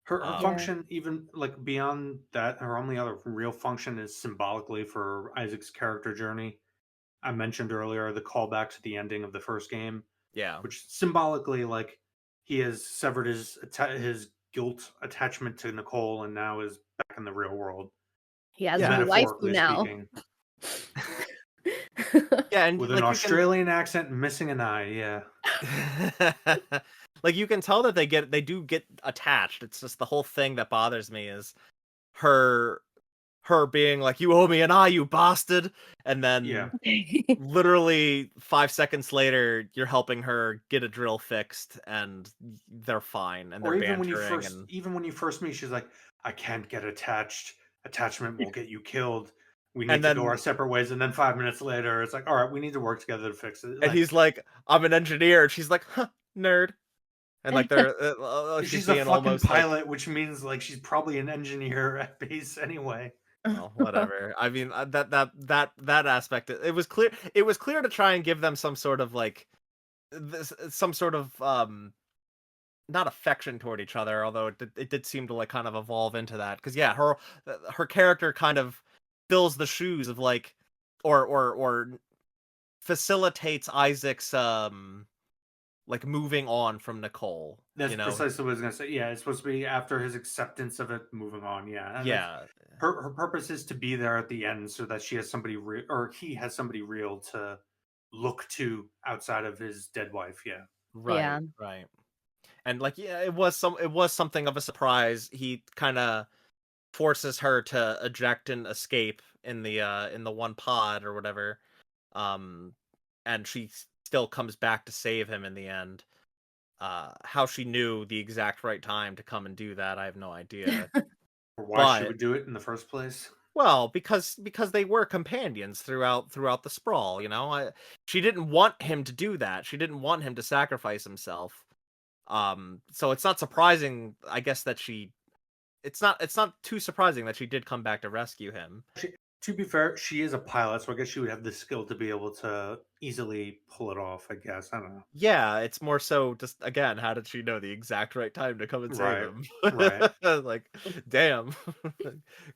Her Um, Yeah. function, even like beyond that, her only other real function is symbolically for Isaac's character journey. I mentioned earlier the callback to the ending of the first game, yeah, which symbolically, like, he has severed his guilt attachment to Nicole and now is back in the real world, He has a yeah, new waifu metaphorically now. speaking, yeah, and with an like you can, Australian accent and missing an eye. Yeah, like you can tell that they do get attached. It's just the whole thing that bothers me is her her being like, "You owe me an eye, you bastard," and Yeah. then literally 5 seconds later, you're helping her get a drill fixed, and they're fine, and they're Or bantering, and even when you first meet, she's like, "I can't get attached. Attachment will get you killed. We need and to go our then separate ways." And then 5 minutes later, it's like, "All right, we need to work together to fix it." and Like, he's like, "I'm an engineer," and she's like, "Huh, nerd," and like she's she's a being fucking almost like, pilot, which means like she's probably an engineer at base anyway. well, whatever. I mean, that aspect, it was clear. It was clear to try and give them some sort of like some sort of not affection toward each other, although it did seem to like kind of evolve into that. Because yeah, her character kind of fills the shoes of like, or facilitates Isaac's like moving on from Nicole. That's You know, precisely what I was gonna say. Yeah, it's supposed to be after his acceptance of it, moving on. Yeah, and like yeah, her purpose is to be there at the end so that she has somebody or he has somebody real to look to outside of his dead wife. Yeah. Yeah. right. And like, yeah, it was something of a surprise. He kind of forces her to eject and escape in the one pod or whatever. Um, and she still comes back to save him in the end. How she knew the exact right time to come and do that, I have no idea. Or why she But would do it in the first place. well, because they were companions throughout the sprawl, she didn't want him to do that. She didn't want him to sacrifice himself. So it's not surprising, I guess, that it's not too surprising that she did come back to rescue him. To be fair, she is a pilot, so I guess she would have the skill to be able to easily pull it off. I guess I don't know. Yeah, it's more so just, again, how did she know the exact right time to come and save Right, him? right. Like, damn.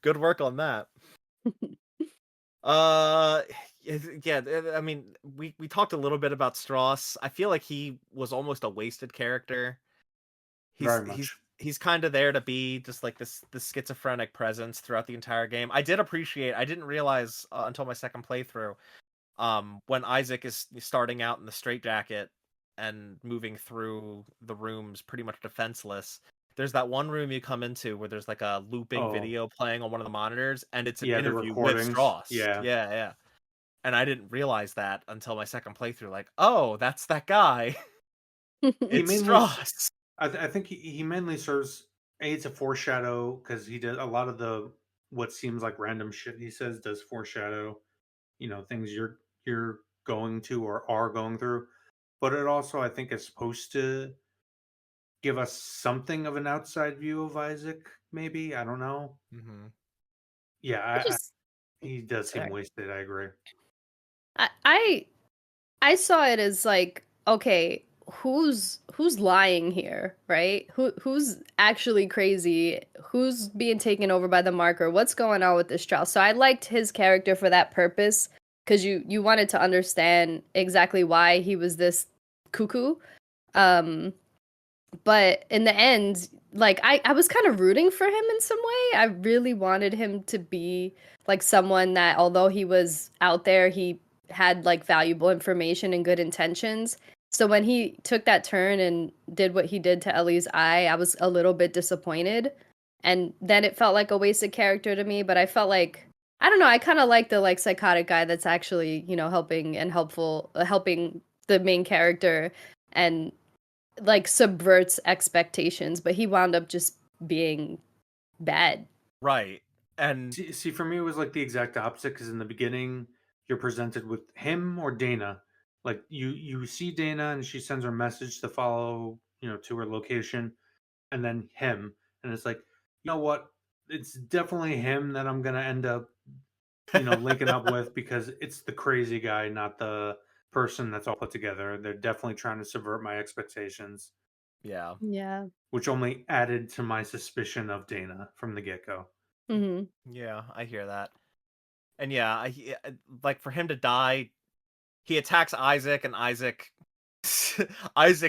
Good work on that. Uh yeah, I mean, we talked a little bit about Strauss. I feel like he was almost a wasted character. He's Very he's much. he's kind of there to be just like this schizophrenic presence throughout the entire game. I didn't realize until my second playthrough, when Isaac is starting out in the straitjacket and moving through the rooms pretty much defenseless. There's that one room you come into where there's like a looping Oh, video playing on one of the monitors, and it's an yeah, the interview with recordings. Strauss. Yeah, Yeah, yeah. And I didn't realize that until my second playthrough. Like, oh, that's that guy. he It's mainly. Strauss. I think he mainly serves. A, it's a foreshadow because he did a lot of the what seems like random shit he says does foreshadow. Things you're going to or are going through. But it also, I think, is supposed to give us something of an outside view of Isaac. Maybe I don't know. Mm-hmm. Yeah, I just he does seem sorry. wasted. I agree. I I I saw it as like, okay, who's lying here, right? Who's actually crazy? Who's being taken over by the marker? What's going on with this trial? So I liked his character for that purpose because you wanted to understand exactly why he was this cuckoo. Um, but in the end, like I was kind of rooting for him in some way. I really wanted him to be like someone that, although he was out there, he had like valuable information and good intentions. So when he took that turn and did what he did to Ellie's eye, I was a little bit disappointed. And then it felt like a wasted character to me, but I felt like, I don't know, I kind of like the like psychotic guy that's actually, helping and helping the main character and like subverts expectations, but he wound up just being bad. Right. And See, for me, it was like the exact opposite because in the beginning, you're presented with him or Dana. Like you see Dana and she sends her a message to follow, to her location, and then him, and it's like, you know what? It's definitely him that I'm gonna end up, linking up with because it's the crazy guy, not the person that's all put together. They're definitely trying to subvert my expectations, yeah. Yeah. which only added to my suspicion of Dana from the get go. Hmm. Yeah, I hear that. And yeah, like for him to die, he attacks Isaac, and Isaac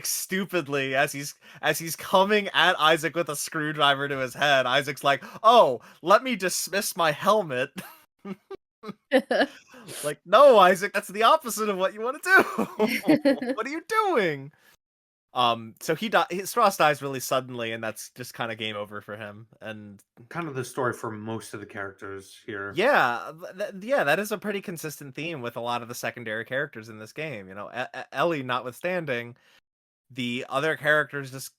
stupidly, as he's coming at Isaac with a screwdriver to his head, Isaac's like, "Oh, let me dismiss my helmet." Like, no, Isaac, that's the opposite of what you want to do. What are you doing? So Strauss dies really suddenly, and that's just kind of game over for him. And Kind of the story for most of the characters here. yeah, yeah, that is a pretty consistent theme with a lot of the secondary characters in this game. You know, Ellie notwithstanding, the other characters just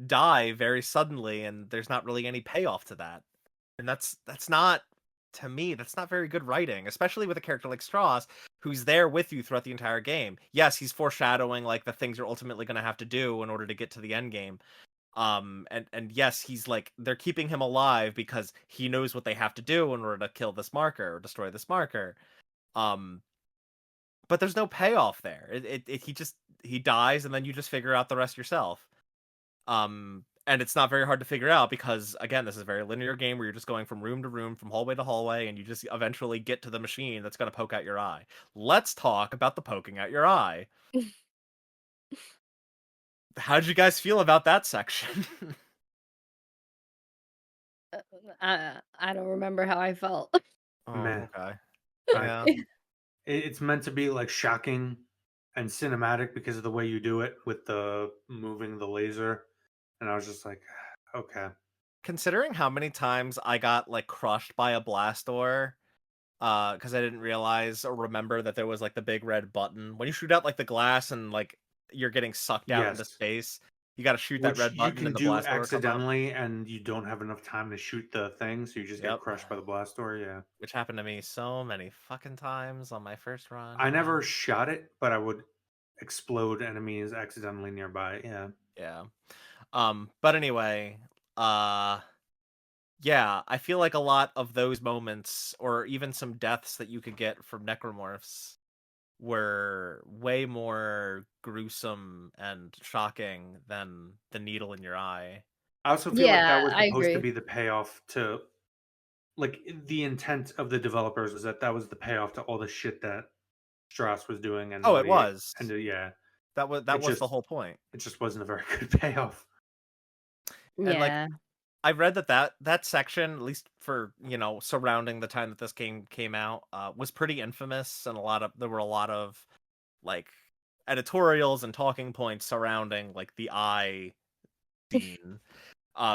die very suddenly, and there's not really any payoff to that. And that's not, to me, that's not very good writing, especially with a character like Strauss, who's there with you throughout the entire game. Yes, he's foreshadowing like the things you're ultimately going to have to do in order to get to the end game. And yes, he's like, they're keeping him alive because he knows what they have to do in order to kill this marker or destroy this marker. Um, but there's no payoff there. He dies, and then you just figure out the rest yourself. And it's not very hard to figure out because, again, this is a very linear game where you're just going from room to room, from hallway to hallway, and you just eventually get to the machine that's going to poke out your eye. Let's talk about the poking out your eye. How did you guys feel about that section? I don't remember how I felt. Oh, Meh. okay. I, Yeah. it's meant to be like shocking and cinematic because of the way you do it with the moving the laser. And I was just like, okay. Considering how many times I got like crushed by a blast door, because I didn't realize or remember that there was like the big red button. When you shoot out like the glass and like you're getting sucked out into Yes. space, you got to shoot that Which red you button can and the do blast door will come up. accidentally, and you don't have enough time to shoot the thing, so you just get Yep. crushed by the blast door. Yeah. Which happened to me so many fucking times on my first run. I Yeah. never shot it, but I would explode enemies accidentally nearby. Yeah. Yeah. But anyway, uh yeah, I feel like a lot of those moments or even some deaths that you could get from necromorphs were way more gruesome and shocking than the needle in your eye. I also feel like that Yeah, was I supposed to agree. be the payoff to, like, the intent of the developers was that that was the payoff to all the shit that Strauss was doing and Oh, what it he was. ended. Yeah. That It was the just whole point. it just wasn't a very good payoff. And like Yeah. I read that section, at least for, surrounding the time that this game came out, was pretty infamous, and there were a lot of like editorials and talking points surrounding like the eye scene.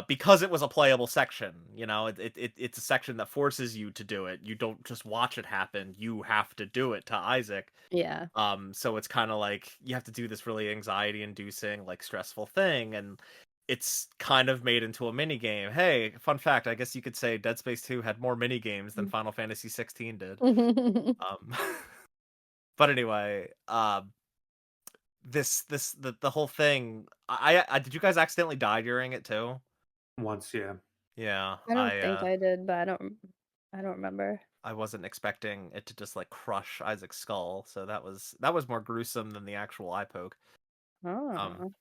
Because it was a playable section, it's a section that forces you to do it. You don't just watch it happen; you have to do it to Isaac. Yeah. So it's kind of like you have to do this really anxiety-inducing, like stressful thing, and it's kind of made into a mini game. Hey, fun fact: I guess you could say Dead Space 2 had more mini games than Final Fantasy 16 did. Um, but anyway, the whole thing. I did you guys accidentally die during it too? Once, yeah. Yeah, I don't think I did, but I don't remember. I wasn't expecting it to just like crush Isaac's skull, so that was more gruesome than the actual eye poke. Um, Oh.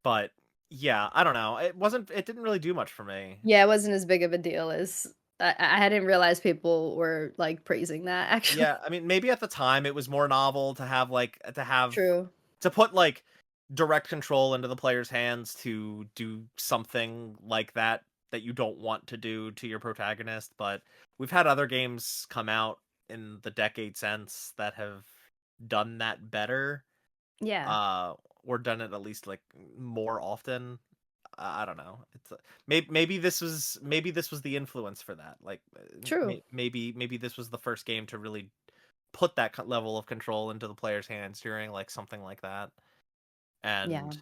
but yeah, I don't know. It didn't really do much for me. Yeah, it wasn't as big of a deal as I didn't realize people were, like, praising that, actually. Yeah, I mean, maybe at the time it was more novel to have True. to put like direct control into the player's hands to do something like that you don't want to do to your protagonist, but we've had other games come out in the decade since that have done that better, Yeah. or done it at least like more often. I don't know. It's maybe this was the influence for that. Like True. maybe this was the first game to really put that level of control into the player's hands during like something like that. Yeah. And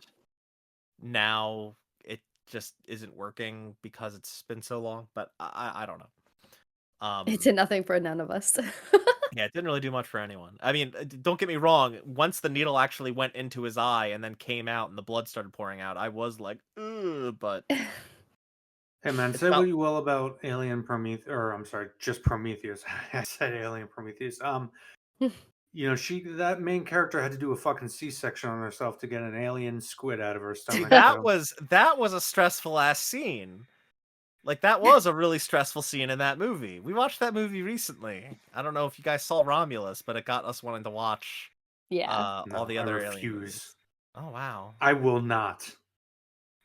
now it just isn't working because it's been so long. But I don't know. It did nothing for none of us. Yeah, it didn't really do much for anyone. I mean, don't get me wrong. Once the needle actually went into his eye and then came out and the blood started pouring out, I was like, ugh, but Hey man, it's say what not. you will about Alien Prometheus, or I'm sorry, just Prometheus. I said Alien Prometheus. That main character had to do a fucking C-section on herself to get an alien squid out of her stomach. That So was that was a stressful ass scene. Like that was a really stressful scene in that movie. We watched that movie recently. I don't know if you guys saw Romulus, but it got us wanting to watch Yeah. all no, the I other Alien movies. refuse. Oh wow. I will not.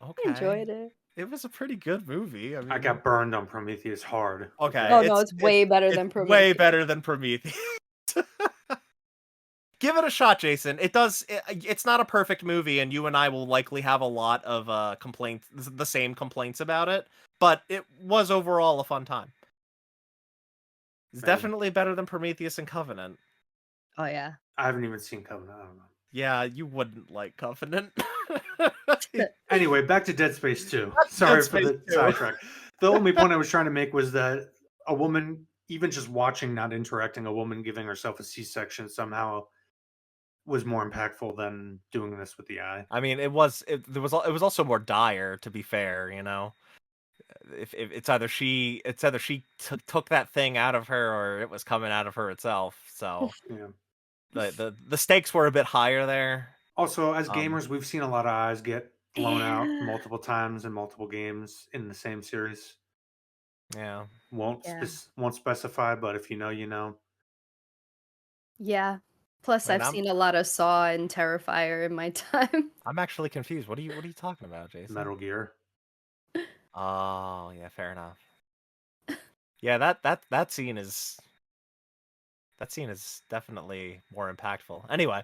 I Okay. enjoyed it. It was a pretty good movie. I I mean, got burned on Prometheus hard. Okay. Oh, okay, no, it's it's it's way better it's than way Prometheus. better than Prometheus. Give it a shot, Jason. It's not a perfect movie, and you and I will likely have a lot of complaints, the same complaints about it. But it was overall a fun time. It's Man, definitely better than Prometheus and Covenant. Oh yeah. I haven't even seen Covenant. I don't know. Yeah, you wouldn't like Covenant. Anyway, back to Dead Space 2. That's Dead Sorry for Space the 2. sidetrack. The only point I was trying to make was that a woman, even just watching, not interacting, a woman giving herself a C-section somehow was more impactful than doing this with the eye. I mean, it was also more dire, to be fair. You know, if it's either she took that thing out of her, or it was coming out of her itself. So Yeah. the stakes were a bit higher there. Also, as Um, gamers, we've seen a lot of eyes get blown out Yeah. multiple times in multiple games in the same series. yeah. Yeah. Won't specify, but if you know, you know. Yeah. Plus, I mean, I've seen a lot of Saw and Terrifier in my time. I'm actually confused. What are you talking about, Jason? Metal Gear. Oh, yeah, fair enough. Yeah, that scene is definitely more impactful. Anyway,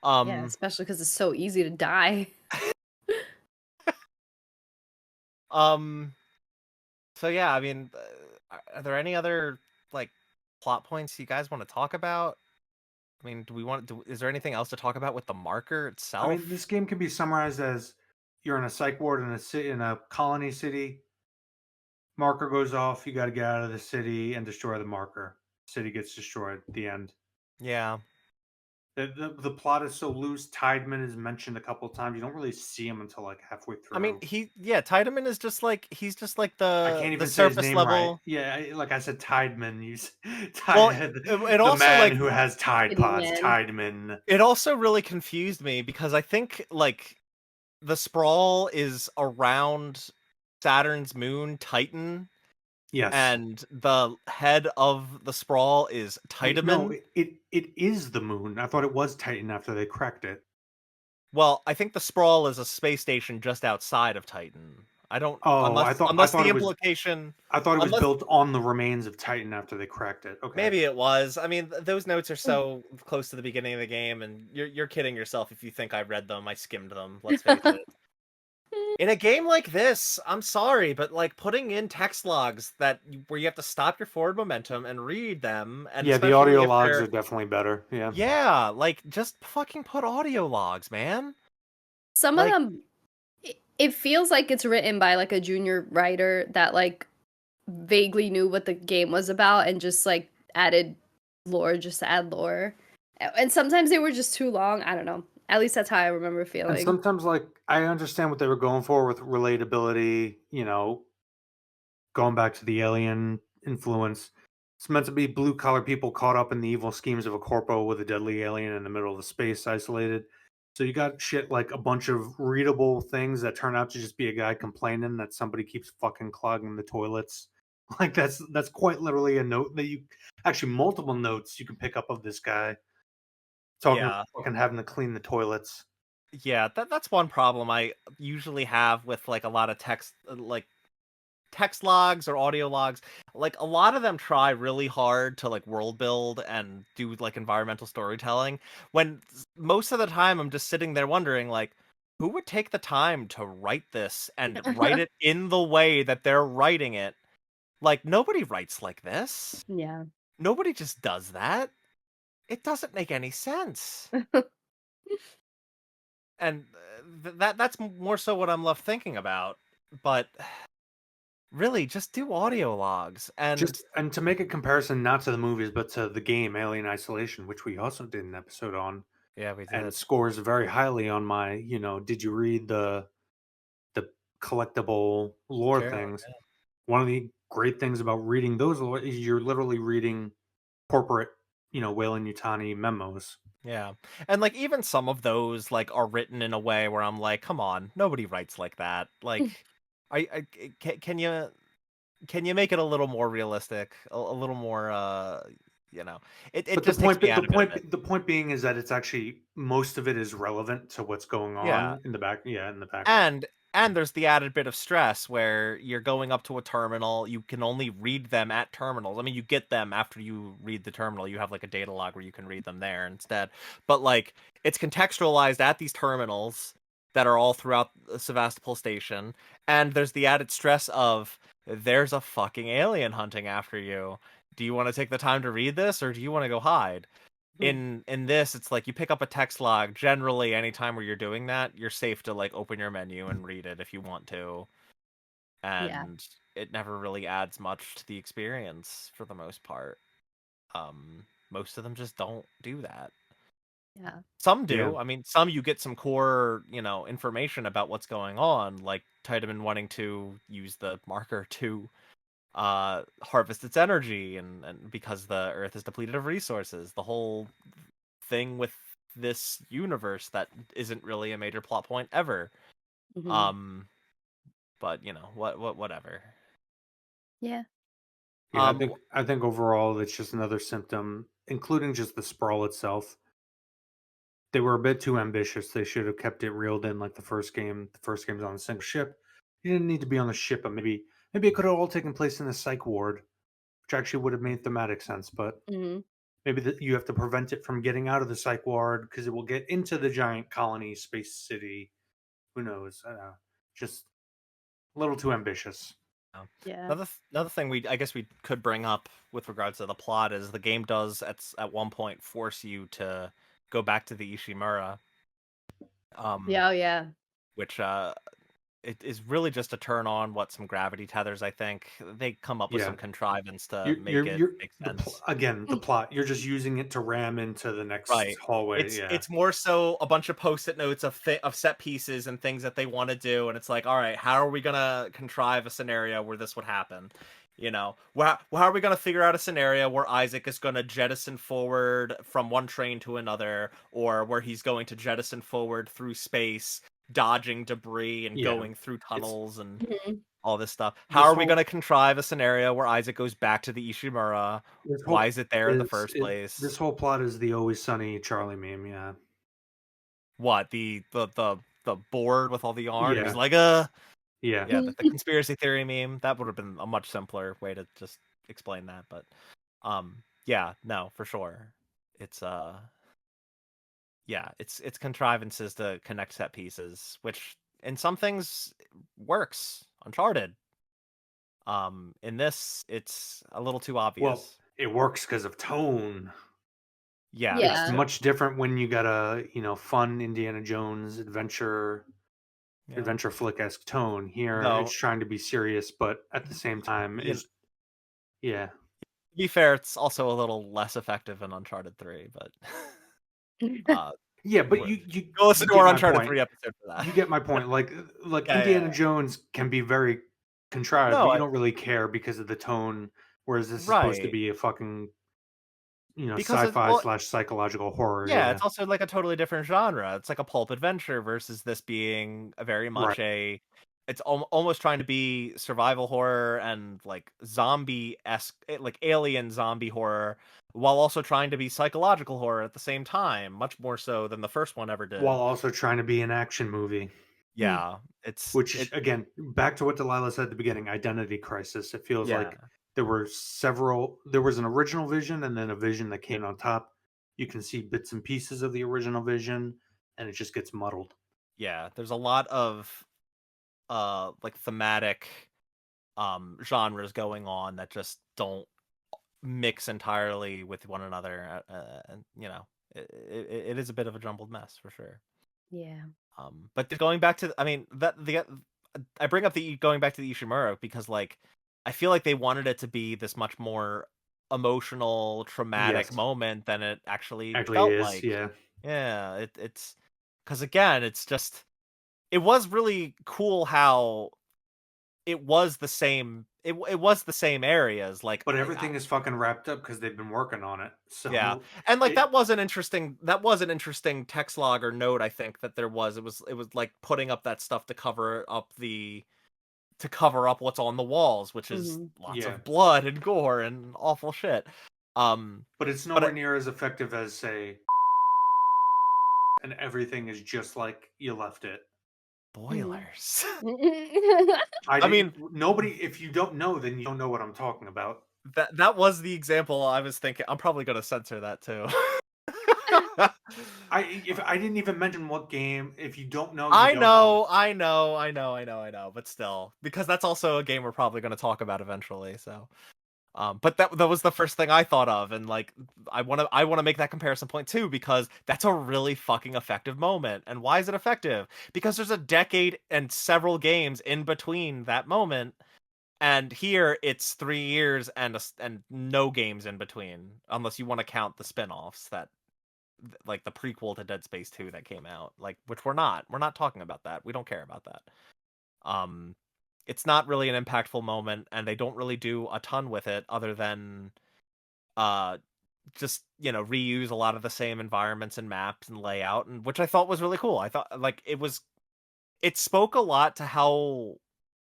Yeah, especially because it's so easy to die. um, so yeah, I mean, are there any other like plot points you guys want to talk about? I mean, is there anything else to talk about with the marker I mean, itself? this game can be summarized as you're in a psych ward in a city, in a colony city. Marker goes off. You got to get out of the city and destroy the marker. City gets destroyed. The end. Yeah. The plot is so loose. Tideman is mentioned a couple times. You don't really see him until like halfway I mean, through. Tiedemann is just like he's just like I can't the even say his surface name right. level. Yeah, like I said, Tideman. Well, Tide, it the also man like who has Tide Kitty Pods. Man. Tideman. it also really confused me because I think like the sprawl is around Saturn's moon Titan, Yes. and the head of the sprawl is Wait, no, Tiedemann. it is the moon. I thought it was Titan after they cracked it. Well, I think the sprawl is a space station just outside of Titan. I don't Oh, I unless thought the it was implication unless built on the remains of Titan after they cracked it. Okay. maybe it was. I mean, those notes are so close to the beginning of the game, and you're kidding yourself if you think I read them. I skimmed them. Let's face it. In a game like this, I'm sorry, but like putting in text logs where you have to stop your forward momentum and read them, and Yeah, the especially audio if logs they're are definitely better. Yeah. yeah, like just fucking put audio logs, man. Some of Like them, it feels like it's written by like a junior writer that like vaguely knew what the game was about and just like added lore just to add lore. And sometimes they were just too long. I don't know. At least that's how I remember And feeling. sometimes, like, I understand what they were going for with relatability, going back to the alien influence. It's meant to be blue collar people caught up in the evil schemes of a corpo with a deadly alien in the middle of the space, isolated. So you got shit like a bunch of readable things that turn out to just be a guy complaining that somebody keeps fucking clogging the toilets. Like that's quite literally a note that you actually multiple notes you can pick up of this guy talking about yeah. fucking having to clean the toilets. Yeah, that's one problem I usually have with like a lot of text logs or audio logs. Like a lot of them try really hard to like world build and do like environmental storytelling, when most of the time I'm just sitting there wondering like who would take the time to write this and write it in the way that they're writing it? Like nobody writes like this. Yeah. Nobody just does that. It doesn't make any sense. And that's more so what I'm left thinking about. But really, just do audio logs. And Just and to make a comparison, not to the movies, but to the game Alien Isolation, which we also did an episode on, yeah, we and did. scores very highly on my, did you read the collectible lore Sure. things? One of the great things about reading those lore is you're literally reading corporate, Whalen Yutani memos. Yeah. And like even some of those like are written in a way where I'm like, come on, nobody writes like that. Like can you make it a little more realistic, a little more it But the just takes point, me out of it a bit. the point being is that it's actually most of it is relevant to what's going Yeah. on in the back, yeah, in the background. And And there's the added bit of stress where you're going up to a terminal. You can only read them at terminals. I mean, you get them after you read the terminal. You have like a data log where you can read them there instead. But like, it's contextualized at these terminals that are all throughout Sevastopol Station. And there's the added stress of there's a fucking alien hunting after you. Do you want to take the time to read this, or do you want to go hide? In this, it's like you pick up a text log. Generally, anytime where you're doing that, you're safe to like open your menu and read it if you want to, Yeah. and it never really adds much to the experience for the most part. Most of them just don't do that. Yeah. Some Yeah. do. I mean, some you get some core, information about what's going on, like Tiedemann wanting to use the marker to harvest its energy, and because the Earth is depleted of resources. The whole thing with this universe that isn't really a major plot point ever. Hmm. Um, but whatever. Yeah. Yeah, Um, I think overall it's just another symptom, including just the sprawl itself. They were a bit too ambitious. They should have kept it reeled in like the first game. The first game's on a single ship. You didn't need to be on the ship, but maybe it could have all taken place in the psych ward, which actually would have made thematic sense. But Hmm. maybe you have to prevent it from getting out of the psych ward because it will get into the giant colony space city. Who knows? Just a little too ambitious. Yeah. another thing I guess we could bring up with regards to the plot is the game does at one point force you to go back to the Ishimura, um, Yeah. Oh, yeah. which it is really just to turn on some gravity tethers. I think they come up with Yeah, some contrivance to make it you're make sense. again the plot. You're just using it to ram into the next Right. hallway. It's Yeah, it's more so a bunch of post-it notes of set pieces and things that they want to do, and it's like, all right, how are we gonna contrive a scenario where this would happen? How are we gonna figure out a scenario where Isaac is gonna jettison forward from one train to another, or where he's going to jettison forward through space, dodging debris and yeah. going through It's tunnels and Mhm. all this stuff? How this are we whole gonna contrive a scenario where Isaac goes back to the Ishimura? this Why whole is it there in the first this place? whole plot is the Always Sunny Charlie meme. Yeah, What, the board with all the yarn? He was yeah, like, yeah. yeah, the conspiracy theory meme. That would have been a much simpler way to just explain that. But yeah, no, for sure. It's yeah, it's contrivances to connect set pieces, which in some things works. Uncharted. In this, it's a little too Well, obvious. it works because of tone. Yeah, It's that's Yeah. true. much different when you got a fun Indiana Jones Yeah. adventure flick esque tone. Here, it's Though, trying to be serious, but at the same time, you know, is yeah, to be fair, it's also a little less effective in Uncharted 3, but uh yeah. But we're, you go listen to get our my Uncharted point. 3 episode for that. You get my point. Like Yeah, yeah, Indiana yeah. Jones can be very contrived, No, but you don't really care because of the tone. Whereas this is supposed to right. be a fucking Because sci-fi slash psychological horror. yeah, Yeah, it's also like a totally different genre. It's like a pulp adventure versus this being a very right. much it's almost trying to be survival horror and like zombie-esque, like alien zombie horror, while also trying to be psychological horror at the same time, much more so than the first one ever While did. also trying to be an action movie. Yeah, it's Which is it again back to what Delilah said at the beginning, identity crisis. It feels yeah. like there was an original vision and then a vision that came on top. You can see bits and pieces of the original vision and it just gets muddled. Yeah, there's a lot of like thematic genres going on that just don't mix entirely with one another, and it is a bit of a jumbled mess for sure. Yeah. But going back to, I mean, I bring up the going back to the Ishimura because like I feel like they wanted it to be this much more emotional, traumatic Yes, moment than it actually actually felt is. like. Yeah, Yeah, it's because again, it was really cool how it was the same areas, like but everything is fucking wrapped up because they've been working on it. yeah. So And like it that was an interesting text log or note, I think, that there was. It was like putting up that stuff to cover up what's on the walls, which is Hmm. lots yeah, of blood and gore and awful shit. but it's But nowhere near as effective as say, and everything is just like you left it. Mhm. Spoilers. I I didn't. mean, Nobody. If you don't know, then you don't know what I'm talking about. that was the example I was thinking. I'm probably gonna censor that too. I didn't even mention what game. If you don't know, you I don't know. know, I know, I know, I know, I know, but still, because that's also a game we're probably going to talk about eventually. So, but that was the first thing I thought of, and like, I want to make that comparison point too, because that's a really fucking effective moment. And why is it effective? Because there's a decade and several games in between that moment, and here it's 3 years and and no games in between, unless you want to count the spin-offs that like the prequel to Dead Space 2 that came out, like, which we're not talking about that. We don't care about that. Um it's not really an impactful moment, and they don't really do a ton with it other than uh just, reuse a lot of the same environments and maps and layout, and which I thought was really cool. I thought like it spoke a lot to how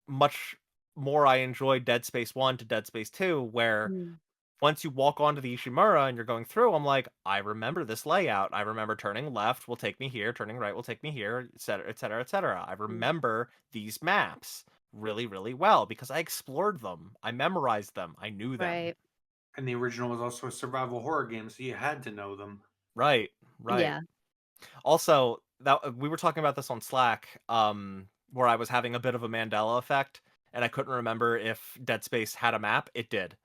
much more I enjoyed Dead Space 1 to Dead Space 2, where Mm. once you walk onto the Ishimura and you're going through, I'm like, I remember this layout. I remember turning left will take me here, turning right will take me here, etc., etc., etc. I Mm. remember these maps really, really well because I explored them. I memorized them. I knew them. Right. And the original was also a survival horror game, so you had to know them. Right, right. Yeah. Also, that we were talking about this on Slack, where I was having a bit of a Mandela effect, and I couldn't remember if Dead Space had a map. It did.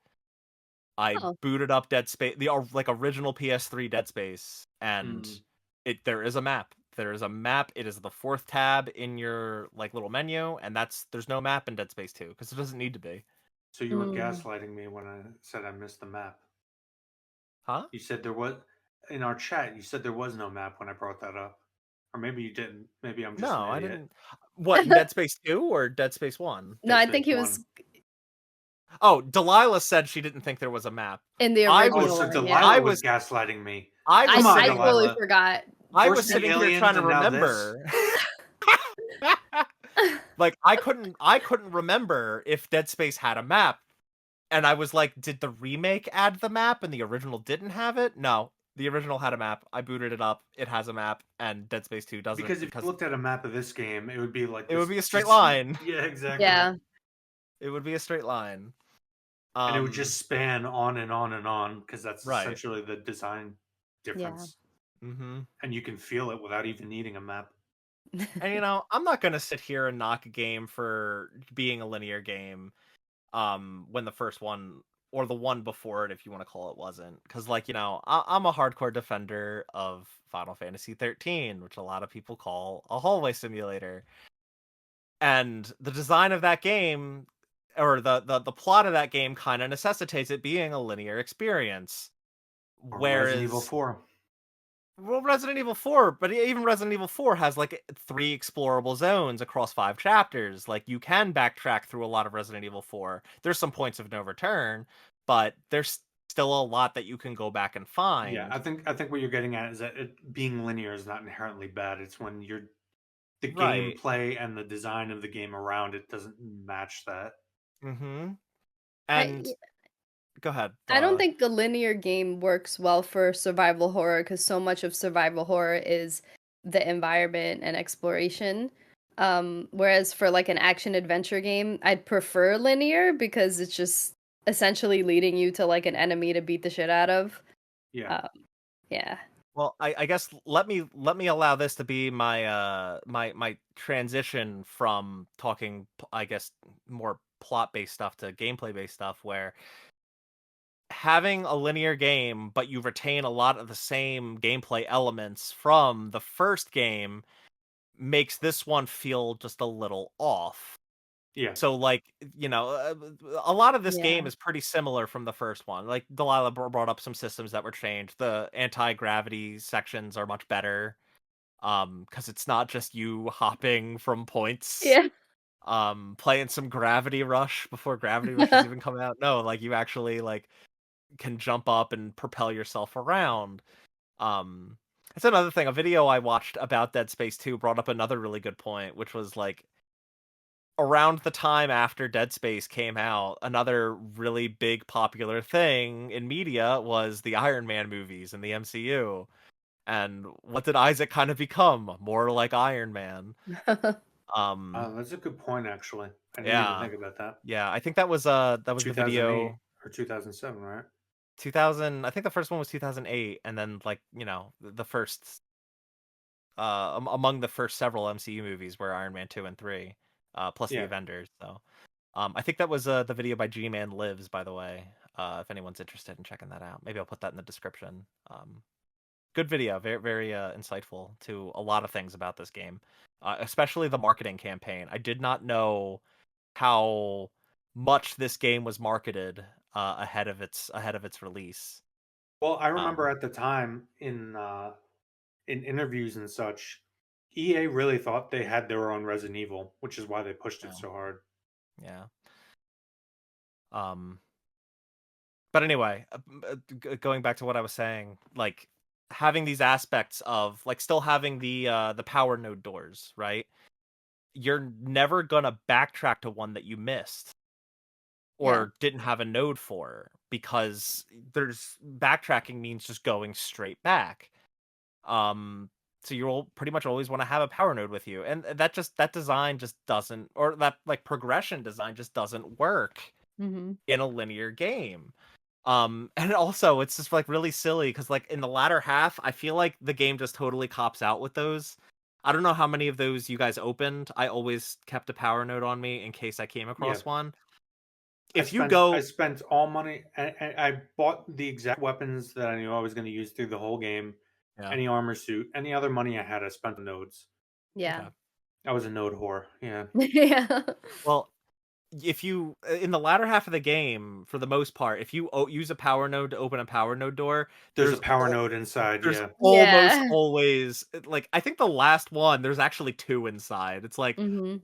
I Oh. booted up Dead Space, the like original PS3 Dead Space, and Mm. there is a map. There is a map. It is the fourth tab in your like little menu, and there's no map in Dead Space 2 because it doesn't need to be. So you were Mm. gaslighting me when I said I missed the map. Huh? You said there was in our chat. You said there was no map when I brought that up, or maybe you didn't. Maybe I'm just an No, I idiot. didn't. What, in Dead Space 2 or Dead Space 1? No, Dead I Space think he One. was Oh, Delilah said she didn't think there was a map. in the I Oh, original was so one. Yeah. I Delilah was was gaslighting me. I I Come was on, I sitting totally Delilah. forgot. I was First the sitting here trying aliens, to and now this. remember. Like I couldn't remember if Dead Space had a map. And I was like, did the remake add the map and the original didn't have it? No. The original had a map. I booted it up. It has a map, and Dead Space 2 doesn't Because if you because looked at a map of this game, it would be like it would this. be a straight line. Yeah, exactly. Yeah. It would be a straight line. And it would just span on and on and on because that's Right. essentially the design Yeah. difference. Mm-hmm. And you can feel it without even needing a map. And I'm not gonna sit here and knock a game for being a linear game, when the first one or the one before it, if you want to call it, wasn't. Because, like, I'm a hardcore defender of Final Fantasy 13, which a lot of people call a hallway simulator. And the design of that game, or the plot of that game, kind of necessitates it being a linear experience. Or Resident Evil Whereas, 4. well, Resident Evil 4, but even Resident Evil 4 has like 3 explorable zones across 5 chapters. Like, you can backtrack through a lot of Resident Evil 4. There's some points of no return, but there's still a lot that you can go back and Yeah, find. I think what you're getting at is that it being linear is not inherently bad. It's when the Right. gameplay and the design of the game around it doesn't match that. Mm-hmm. I And go ahead, I don't Delilah. think a linear game works well for survival horror because so much of survival horror is the environment and exploration. Whereas for like an action adventure game, I'd prefer linear because it's just essentially leading you to like an enemy to beat the shit out of. Yeah. Um, yeah. Well, I guess let me allow this to be my transition from talking, I guess, more plot based stuff to gameplay based stuff, where having a linear game but you retain a lot of the same gameplay elements from the first game makes this one feel just a little off. Yeah. So, like, a lot of this game Yeah. is pretty similar from the first one. Like, Delilah brought up some systems that were changed. The anti-gravity sections are much better, because it's not just you hopping from points, Yeah. playing some Gravity Rush before Gravity Rush has even come out. No, like, you actually, like, can jump up and propel yourself around. Um, that's another thing. A video I watched about Dead Space 2 brought up another really good point, which was like, around the time after Dead Space came out, another really big popular thing in media was the Iron Man movies in the MCU. And what did Isaac kind of become? More like Iron Man. That's a good point, actually. I didn't even Yeah, think about that. yeah. I think that was the 2008 video or 2007, right? 2000. I think the first one was 2008, and then like the first among the first several MCU movies were Iron Man 2 and 3, plus the Yeah. Avengers. So I think that was the video by G Man Lives, by the way. If anyone's interested in checking that out, maybe I'll put that in the description. Good video, very very insightful to a lot of things about this game, especially the marketing campaign. I did not know how much this game was marketed ahead of its release. Well, I remember Um, at the time in interviews and such, EA really thought they had their own Resident Evil, which is why they pushed it yeah, so hard. yeah. Um, but anyway, going back to what I was saying, like having these aspects of like still having the power node doors, right? You're never gonna backtrack to one that you missed Yeah. or didn't have a node for because there's backtracking means just going straight back. Um, so you'll pretty much always want to have a power node with you, and that design just doesn't, or that like progression design just doesn't work Mm-hmm. in a linear game. And also it's just like really silly because like in the latter half, I feel like the game just totally cops out with those. I don't know how many of those you guys opened. I always kept a power node on me in case I came Yeah, across one. I If you spent I go, spent all money. I bought the exact weapons that I knew I was going to use through the whole game. yeah, Any armor suit, any other money I had, I spent on nodes. Yeah. okay. I was a node whore. Yeah, Yeah. Well, if you in the latter half of the game, for the most part, if you use a power node to open a power node door, there's a there's power node inside. there's Yeah, almost Yeah. always like I think the last one there's actually two inside. It's like Mm-hmm.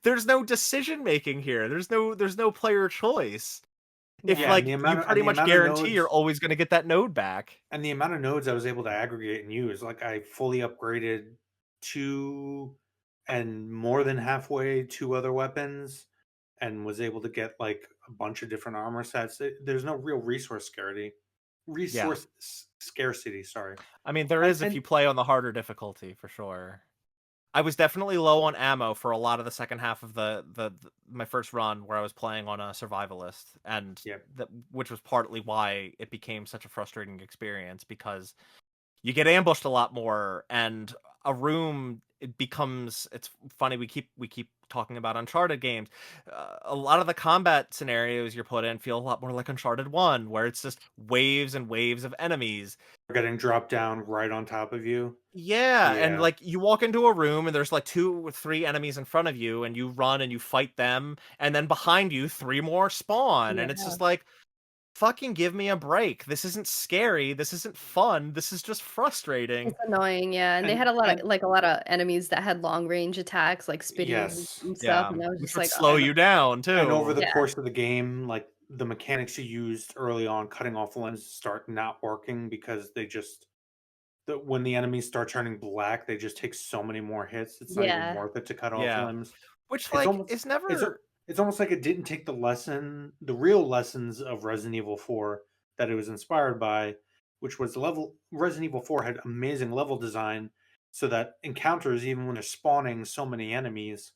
there's no decision making here. There's no player choice. If yeah, Yeah. and like you pretty the much amount of guarantee you're nodes always going to get that node back. and the amount of nodes I was able to aggregate and use. Like I fully upgraded two and more than halfway two other weapons, and was able to get like a bunch of different armor sets. There's no real Yeah. scarcity. Sorry, I mean there is if and you play on the harder difficulty for sure. I was definitely low on ammo for a lot of the second half of my first run where I was playing on a survivalist, and yeah, which was partly why it became such a frustrating experience because you get ambushed a lot more, and a room it becomes it's funny we keep talking about Uncharted games. A lot of the combat scenarios you're put in feel a lot more like Uncharted 1 where it's just waves and waves of enemies. getting dropped down right on top of you. Yeah, and Yeah, like you walk into a room and there's like two or three enemies in front of you and you run and you fight them and then behind you three more spawn and it's Yeah. just like fucking give me a break. This isn't scary. This isn't fun. This is just frustrating. It's annoying, yeah, and they had and a lot of enemies that had long range attacks, like spitting yes, and stuff, Yeah, and I was which just would like, slow "Oh." and you down and over too. the Yeah. course of the game, like the mechanics you used early on, cutting off limbs, start not working because they just when the enemies start turning black, they just take so many more hits. It's not even Yeah. worth it to cut off Yeah, limbs. which It's like almost is it's never. it's almost like it didn't take the real lessons of Resident Evil 4 that it was inspired by, which was level Resident Evil 4 had amazing level design so that encounters, even when they're spawning so many enemies,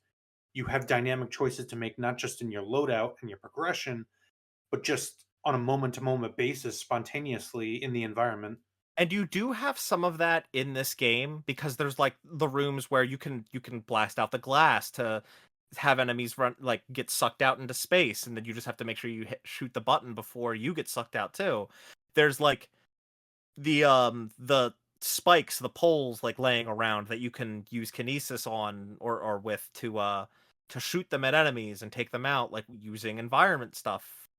you have dynamic choices to make not just in your loadout and your progression, but just on a moment to moment basis spontaneously in the environment. And you do have some of that in this game because there's like the rooms where you can blast out the glass to have enemies run like get sucked out into space, and then you just have to make sure you shoot the button before you get sucked out too. There's like the spikes, the poles like laying around that you can use kinesis on or with to shoot them at enemies and take them out like using environment stuff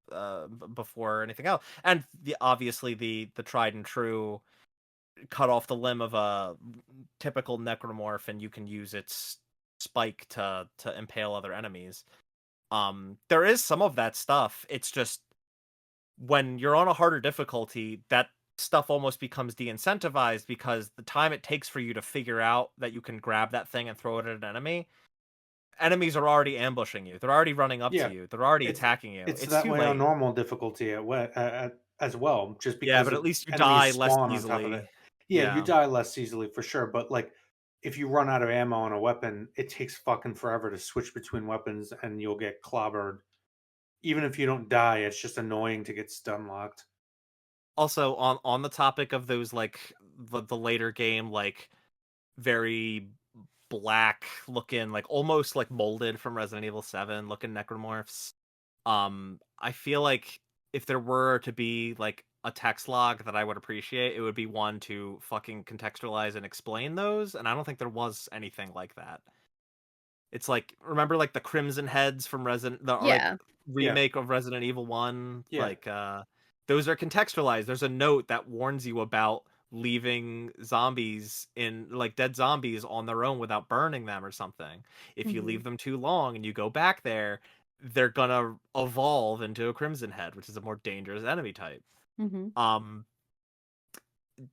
before anything else. And obviously the tried and true cut off the limb of a typical necromorph and you can use its spike to impale other enemies. There is some of that stuff. It's just when you're on a harder difficulty, that stuff almost becomes de-incentivized because the time it takes for you to figure out that you can grab that thing and throw it at an enemy, enemies are already ambushing you. They're already running up to Yeah, you. They're already it's attacking you. it's It's that too way on late. normal difficulty as well, just Yeah, because but of at least you enemies die less spawn on top of easily. it. Yeah, you Yeah. die less easily for sure, but like if you run out of ammo on a weapon, it takes fucking forever to switch between weapons and you'll get clobbered. Even if you don't die, it's just annoying to get stun locked. Also, on the topic of those like the later game, like very black looking, like almost like molded from Resident Evil 7 looking necromorphs. I feel like if there were to be like a text log that I would appreciate, it would be one to fucking contextualize and explain those, and I don't think there was anything like that. It's like, remember like the Crimson Heads from the like Yeah. Yeah, remake of Resident Evil 1, yeah. like those are contextualized. There's a note that warns you about leaving zombies in like dead zombies on their own without burning them or something. If you Hmm. leave them too long and you go back there, they're gonna evolve into a Crimson Head, which is a more dangerous enemy type. Hmm. Um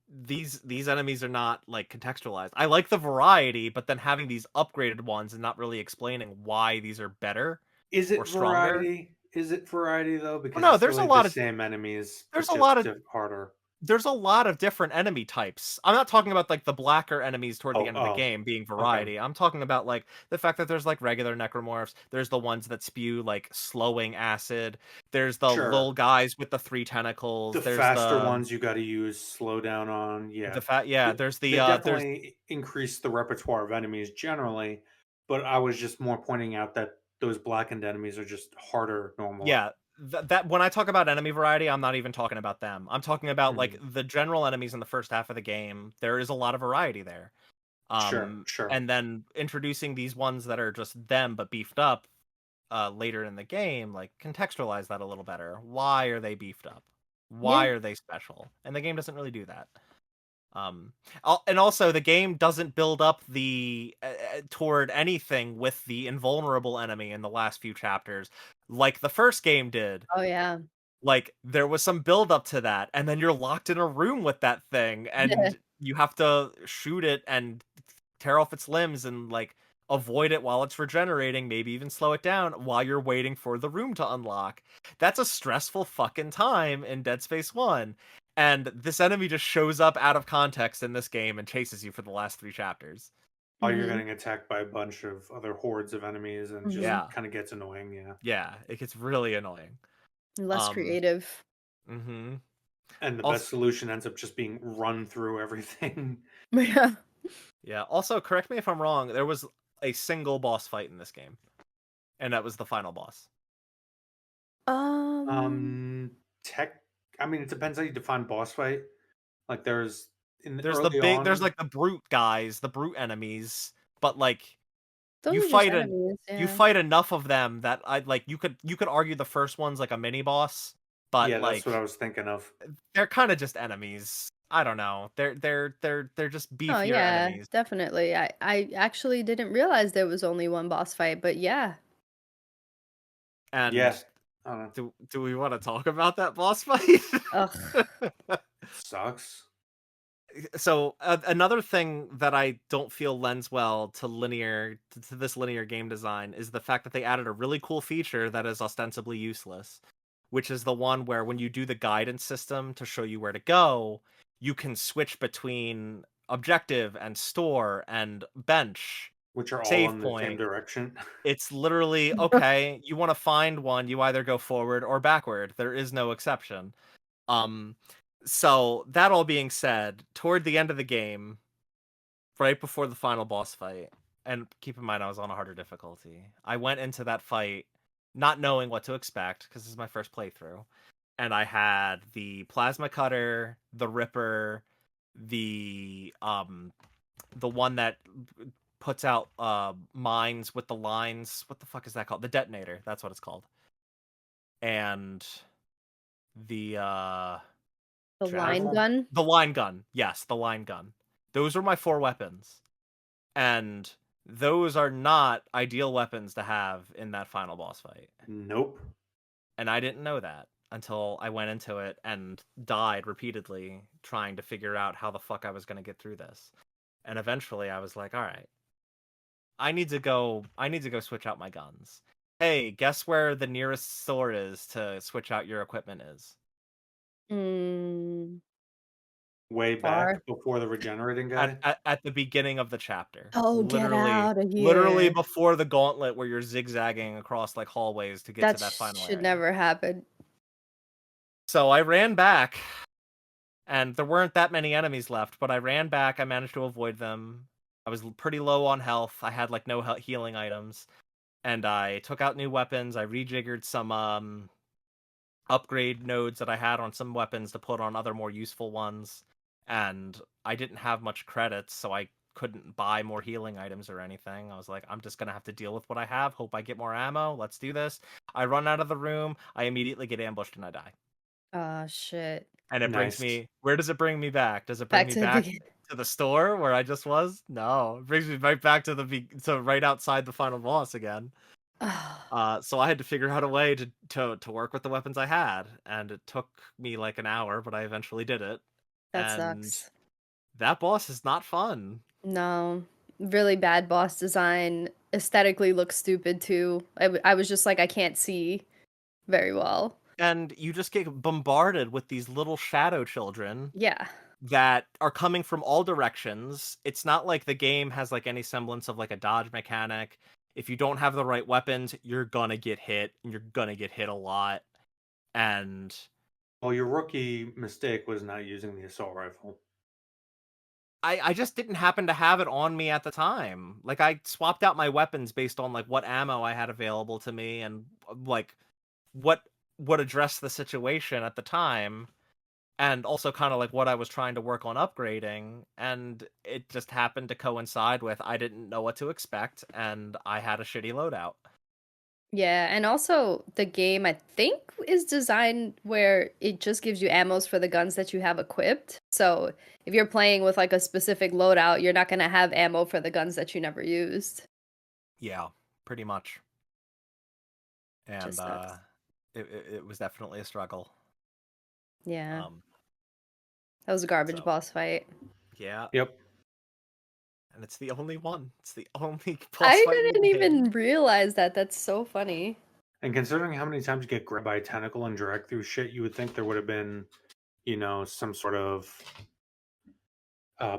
these enemies are not like contextualized. I like the variety, but then having these upgraded ones and not really explaining why these are better Is or it stronger. variety? Is it variety though? Well, Because no, it's really the same enemies, there's but a just lot of harder. there's a lot of different enemy types. I'm not talking about like the blacker enemies toward the Oh, end of the oh, game being okay. variety. I'm talking about like the fact that there's like regular necromorphs. There's the ones that spew like slowing acid. There's the Sure. little guys with the three The tentacles. There's faster ones you got to use slow down on. Yeah. the fat yeah. Th- There's They there's definitely increase the repertoire of enemies generally, but I was just more pointing out that those blackened enemies are just harder normally. yeah. That when I talk about enemy variety, I'm not even talking about them. I'm talking about like Mhm. the general enemies in the first half of the game. There is a lot of variety there. Sure, sure. And then introducing these ones that are just them but beefed up later in the game, like contextualize that a little better. Why are they beefed up? Yeah. Why are they special? And the game doesn't really do that. Um, and also the game doesn't build up the toward anything with the invulnerable enemy in the last few chapters, like the first game did. Oh yeah. Like there was some build up to that, and then you're locked in a room with that thing, and you have to shoot it and tear off its limbs and like avoid it while it's regenerating, maybe even slow it down while you're waiting for the room to unlock. That's a stressful fucking time in Dead Space 1. And this enemy just shows up out of context in this game and chases you for the last 3 chapters. Oh, you're Hmm. getting attacked by a bunch of other hordes of enemies and just Hmm. Yeah. kind of gets annoying, yeah. Yeah, it gets really annoying. Less Um creative. mhm. And the Also best solution ends up just being run through everything. Yeah. yeah, also correct me if I'm wrong, there was a single boss fight in this game, and that was the final boss. Um. Um, tech. I mean, it depends how you define boss fight. Like, there's in early There's on. like the brute guys, the brute enemies, but like Those are just enemies. you Yeah. fight enough of them that I like you could argue the first one's like a mini boss, but Yeah, that's what I like was thinking of. they're kind of just enemies. I don't know. They're just Oh beefier yeah, enemies. definitely. I actually didn't realize there was only one boss fight, but yeah. Yeah, And I don't know. do we want to talk about that boss fight? Ugh. Sucks. So another thing that I don't feel lends well to to this linear game design is the fact that they added a really cool feature that is ostensibly useless, which is the one where when you do the guidance system to show you where to go, you can switch between objective and store and bench, Which are all save in the same point. direction. It's literally okay, you want to find one, you either go forward or backward. There is no exception. Um, so that all being said, toward the end of the game, right before the final boss fight, and keep in mind I was on a harder difficulty, I went into that fight not knowing what to expect because this is my first playthrough, and I had the plasma cutter, the ripper, the one that puts out mines with the lines. What the fuck is that called? The detonator. That's what it's called. And the The line Javelin. gun. the line gun. Yes, the line gun. Those are my 4 weapons. And those are not ideal weapons to have in that final boss fight. Nope. And I didn't know that until I went into it and died repeatedly trying to figure out how the fuck I was going to get through this. And eventually I was like, all right, I need to go switch out my guns. Hey, guess where the nearest store is to switch out your equipment is? Mm, way Far. back before the regenerating guy. At the beginning of the chapter. Oh, get Literally out of literally here. before the gauntlet where you're zigzagging across, like, hallways to get to That that final should area. never happen. So I ran back, and there weren't that many enemies left, but I ran back, I managed to avoid them. I was pretty low on health, I had, like, no healing items, and I took out new weapons, I rejiggered some, upgrade nodes that I had on some weapons to put on other more useful ones, and I didn't have much credits, so I couldn't buy more healing items or anything. I was like, I'm just gonna have to deal with what I have, hope I get more ammo, let's do this. I run out of the room, I immediately get ambushed and I die. Oh, shit. And it brings Nice. me, where does it bring me back? Does it bring Back me to the back beginning. to the store where I just was? No, it brings me right back to to right outside the final boss again. So I had to figure out a way to work with the weapons I had, and it took me like an hour, but I eventually did it. That And sucks. that boss is not fun. No. Really bad boss design. Aesthetically looks stupid too. I was just like, I can't see very well. And you just get bombarded with these little shadow children Yeah. that are coming from all directions. It's not like the game has like any semblance of like a dodge mechanic. If you don't have the right weapons, you're gonna get hit, and you're gonna get hit a lot. And Well, your rookie mistake was not using the assault rifle. I just didn't happen to have it on me at the time. Like, I swapped out my weapons based on like what ammo I had available to me, and like what would address the situation at the time, and also kind of like what I was trying to work on upgrading, and it just happened to coincide with I didn't know what to expect, and I had a shitty loadout. Yeah, and also the game I think is designed where it just gives you ammos for the guns that you have equipped. So if you're playing with like a specific loadout, you're not gonna have ammo for the guns that you never used. Yeah, pretty much. And Just sucks. it was definitely a struggle. Yeah. Um, That was a garbage so boss fight. yeah, Yep. and it's the only one. It's the only boss I fight in the didn't game. even realize that. That's so funny. And considering how many times you get grabbed by a tentacle and dragged through shit, you would think there would have been, some sort of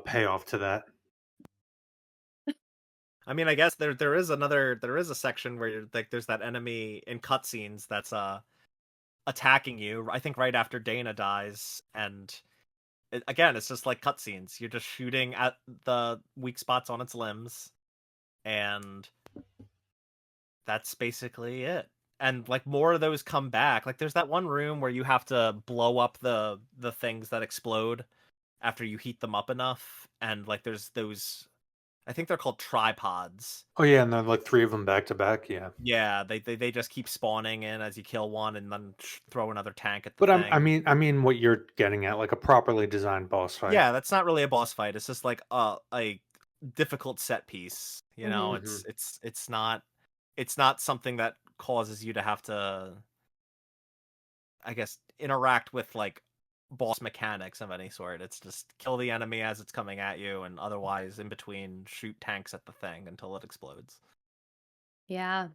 payoff to that. I mean, I guess there is a section where you're, like, there's that enemy in cutscenes that's attacking you. I think right after Dana dies, and again, it's just like cutscenes. You're just shooting at the weak spots on its limbs, and that's basically it. And like more of those come back. Like there's that one room where you have to blow up the things that explode after you heat them up enough, and like there's those, I think they're called tripods. Oh yeah, and then like three of them back to back. Yeah. Yeah, they just keep spawning in as you kill one, and then throw another tank at the But I thing. mean, I mean, what you're getting at, like a properly designed boss fight. Yeah, that's not really a boss fight. It's just like a difficult set piece. You know, Hmm. Mhm. it's not something that causes you to have to, I guess, interact with like boss mechanics of any sort. It's just kill the enemy as it's coming at you, and otherwise in between shoot tanks at the thing until it explodes. Yeah.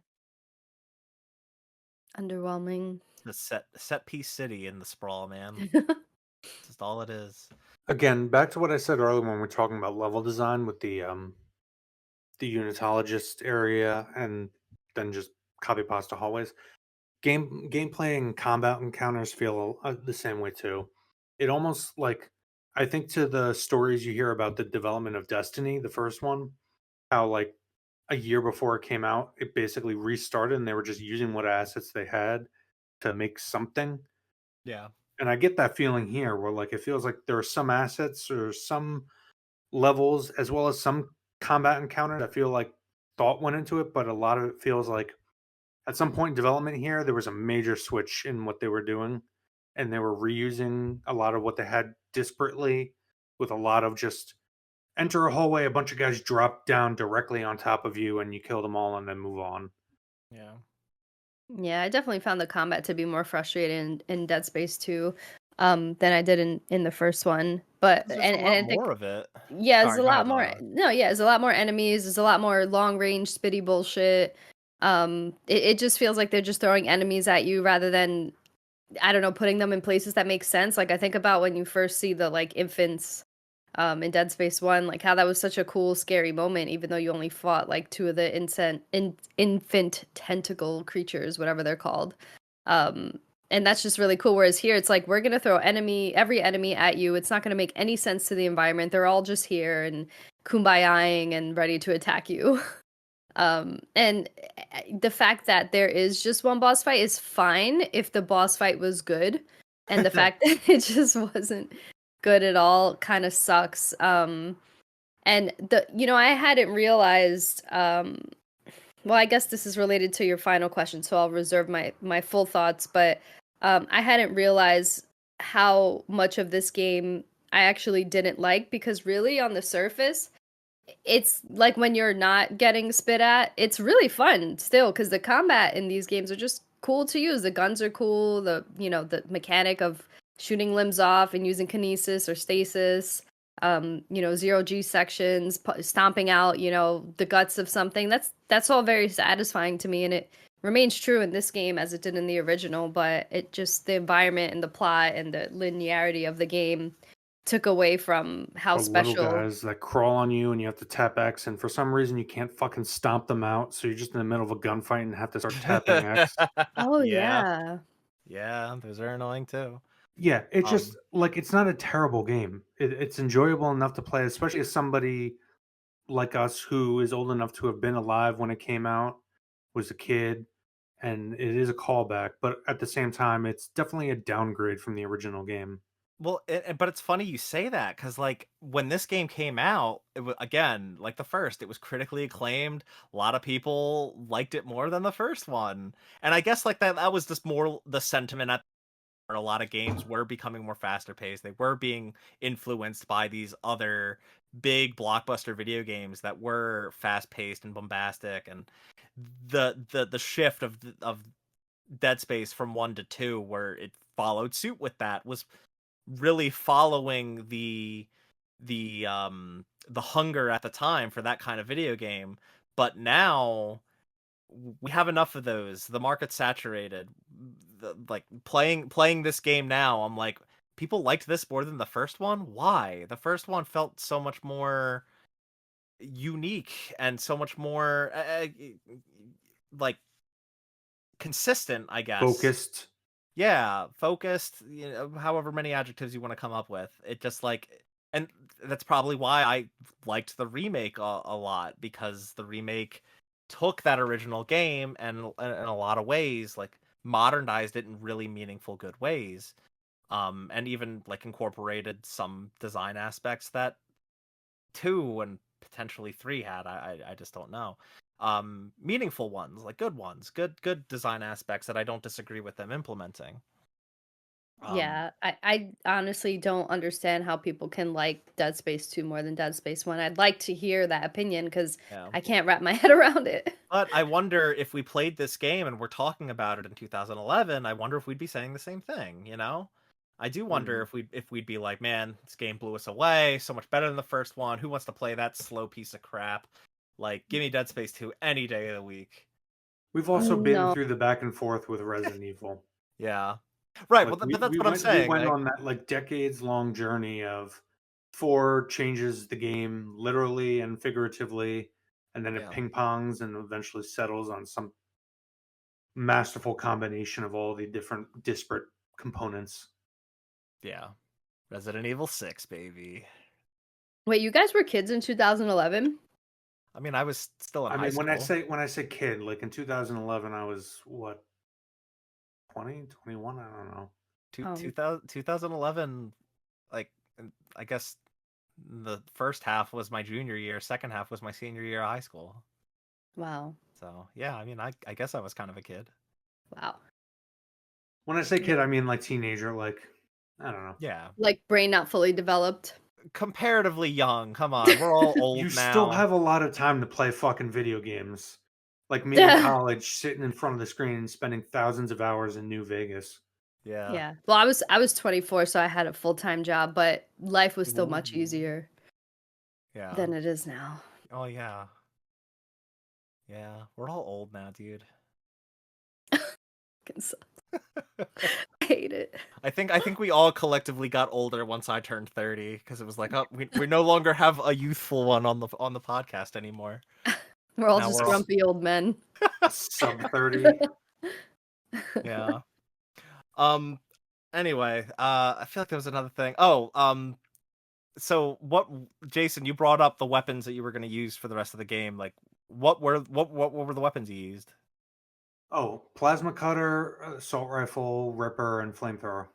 Underwhelming. The set piece city in the sprawl, man. It's just all it is. Again, back to what I said earlier when we are talking about level design with the unitologist area and then just copy pasta hallways. Gameplay and combat encounters feel the same way too. It almost like, I think, to the stories you hear about the development of Destiny, the first one, how like a year before it came out, it basically restarted and they were just using what assets they had to make something. Yeah. And I get that feeling here where like it feels like there are some assets or some levels as well as some combat encounter that feel like thought went into it, but a lot of it feels like at some point in development here there was a major switch in what they were doing, and they were reusing a lot of what they had disparately, with a lot of just enter a hallway, a bunch of guys drop down directly on top of you and you kill them all and then move on. Yeah. Yeah, I definitely found the combat to be more frustrating in Dead Space 2, than I did in the first one. But 'Cause there's a and lot I think more of it. yeah, there's Sorry, a go lot ahead, more. Laura. No, yeah, there's a lot more enemies. There's a lot more long range spitty bullshit. It just feels like they're just throwing enemies at you rather than I don't know, putting them in places that make sense. Like I think about when you first see the like infants in Dead Space 1, like how that was such a cool, scary moment, even though you only fought like two of the infant tentacle creatures, whatever they're called. Um, and that's just really cool. Whereas here, it's like we're gonna throw every enemy at you. It's not gonna make any sense to the environment. They're all just here and kumbayaing and ready to attack you. And the fact that there is just one boss fight is fine if the boss fight was good, and the fact that it just wasn't good at all kind of sucks. And I hadn't realized. Well, I guess this is related to your final question, so I'll reserve my full thoughts. But I hadn't realized how much of this game I actually didn't like because really on the surface it's like when you're not getting spit at, it's really fun still because the combat in these games are just cool to use. The guns are cool. The mechanic of shooting limbs off and using kinesis or stasis, zero G sections, stomping out, the guts of something. That's all very satisfying to me, and it remains true in this game as it did in the original. But it just the environment and the plot and the linearity of the game took away from how The little special. guys that crawl on you and you have to tap X, and for some reason you can't fucking stomp them out, so you're just in the middle of a gunfight and have to start tapping X. Oh Yeah, yeah. yeah, those are annoying too. Yeah, it's just Um, like it's not a terrible game. It's enjoyable enough to play, especially as somebody like us who is old enough to have been alive when it came out, was a kid, and it is a callback, but at the same time, it's definitely a downgrade from the original game. well, but it's funny you say that because, like, when this game came out, it was again like the first. It was critically acclaimed. A lot of people liked it more than the first one, and I guess like that was just more the sentiment at where a lot of games were becoming more faster paced. They were being influenced by these other big blockbuster video games that were fast paced and bombastic, and the shift of Dead Space from 1 to 2 where it followed suit with that was really following the hunger at the time for that kind of video game. But now we have enough of those. The market's saturated. Like playing this game now, I'm like, people liked this more than the first one. Why? The first one felt so much more unique and so much more like consistent, I guess. Focused. Yeah, focused, however many adjectives you want to come up with. It just like, and that's probably why I liked the remake a lot, because the remake took that original game and in a lot of ways like modernized it in really meaningful good ways. And even like incorporated some design aspects that 2 and potentially 3 had. I just don't know. Meaningful ones, like good ones, good design aspects that I don't disagree with them implementing. Um, Yeah, I honestly don't understand how people can like Dead Space 2 more than Dead Space 1. I'd like to hear that opinion because yeah. I can't wrap my head around it. But I wonder if we played this game and we're talking about it in 2011, I wonder if we'd be saying the same thing, you know? I do wonder Mhm. if we'd be like, man, this game blew us away, so much better than the first one. Who wants to play that slow piece of crap? Like, give me Dead Space 2 any day of the week. We've also But been No. through the back and forth with Resident Evil. yeah. Right, well Like but that's we what I'm went we saying. went Like, on that like decades long journey of 4 changes the game literally and figuratively, and then it yeah. ping pongs and eventually settles on some masterful combination of all the different disparate components. Yeah. Resident Evil 6, baby. Wait, you guys were kids in 2011? I mean, I was still in I high mean, school. when I say kid, like in 2011, I was what, 20, 21? I don't know. Um, 2011, like, I guess the first half was my junior year, second half was my senior year of high school. wow. So, yeah, I mean, I guess I was kind of a kid. Wow. When I say kid, I mean like teenager, like I don't know. Yeah. Like brain not fully developed. Comparatively young. Come on. We're all You old still now. have a lot of time to play fucking video games. Like me in college, sitting in front of the screen and spending thousands of hours in New Vegas. Yeah. Yeah. Well, I was 24, so I had a full-time job, but life was still much Ooh. easier Yeah. than it is now. Oh, yeah. Yeah. We're all old now, dude. Fucking sucks. I hate I think we all collectively got older once I turned 30 because it was like, oh, we no longer have a youthful one on the podcast anymore. We're all Now just we're all grumpy old men. A sub 30. yeah. Anyway, I feel like there was another thing. Oh, so what, Jason, you brought up the weapons that you were going to use for the rest of the game. Like, what were the weapons you used? Oh, plasma cutter, assault rifle, ripper, and flamethrower.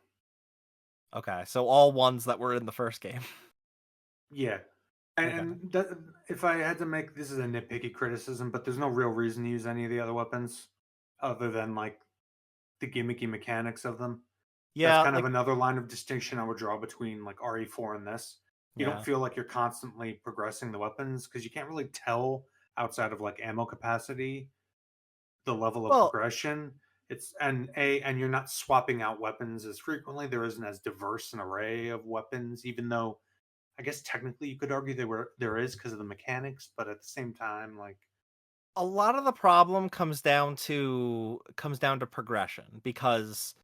Okay, so all ones that were in the first game. Yeah. Okay. And that, if I had to make this is a nitpicky criticism, but there's no real reason to use any of the other weapons other than like the gimmicky mechanics of them. That's Yeah, kind of like another line of distinction I would draw between like RE4 and this. You don't yeah. feel like you're constantly progressing the weapons because you can't really tell outside of like ammo capacity the level of Well, progression. And you're not swapping out weapons as frequently. There isn't as diverse an array of weapons, even though I guess technically you could argue there is because of the mechanics, but at the same time, like a lot of the problem comes down to progression because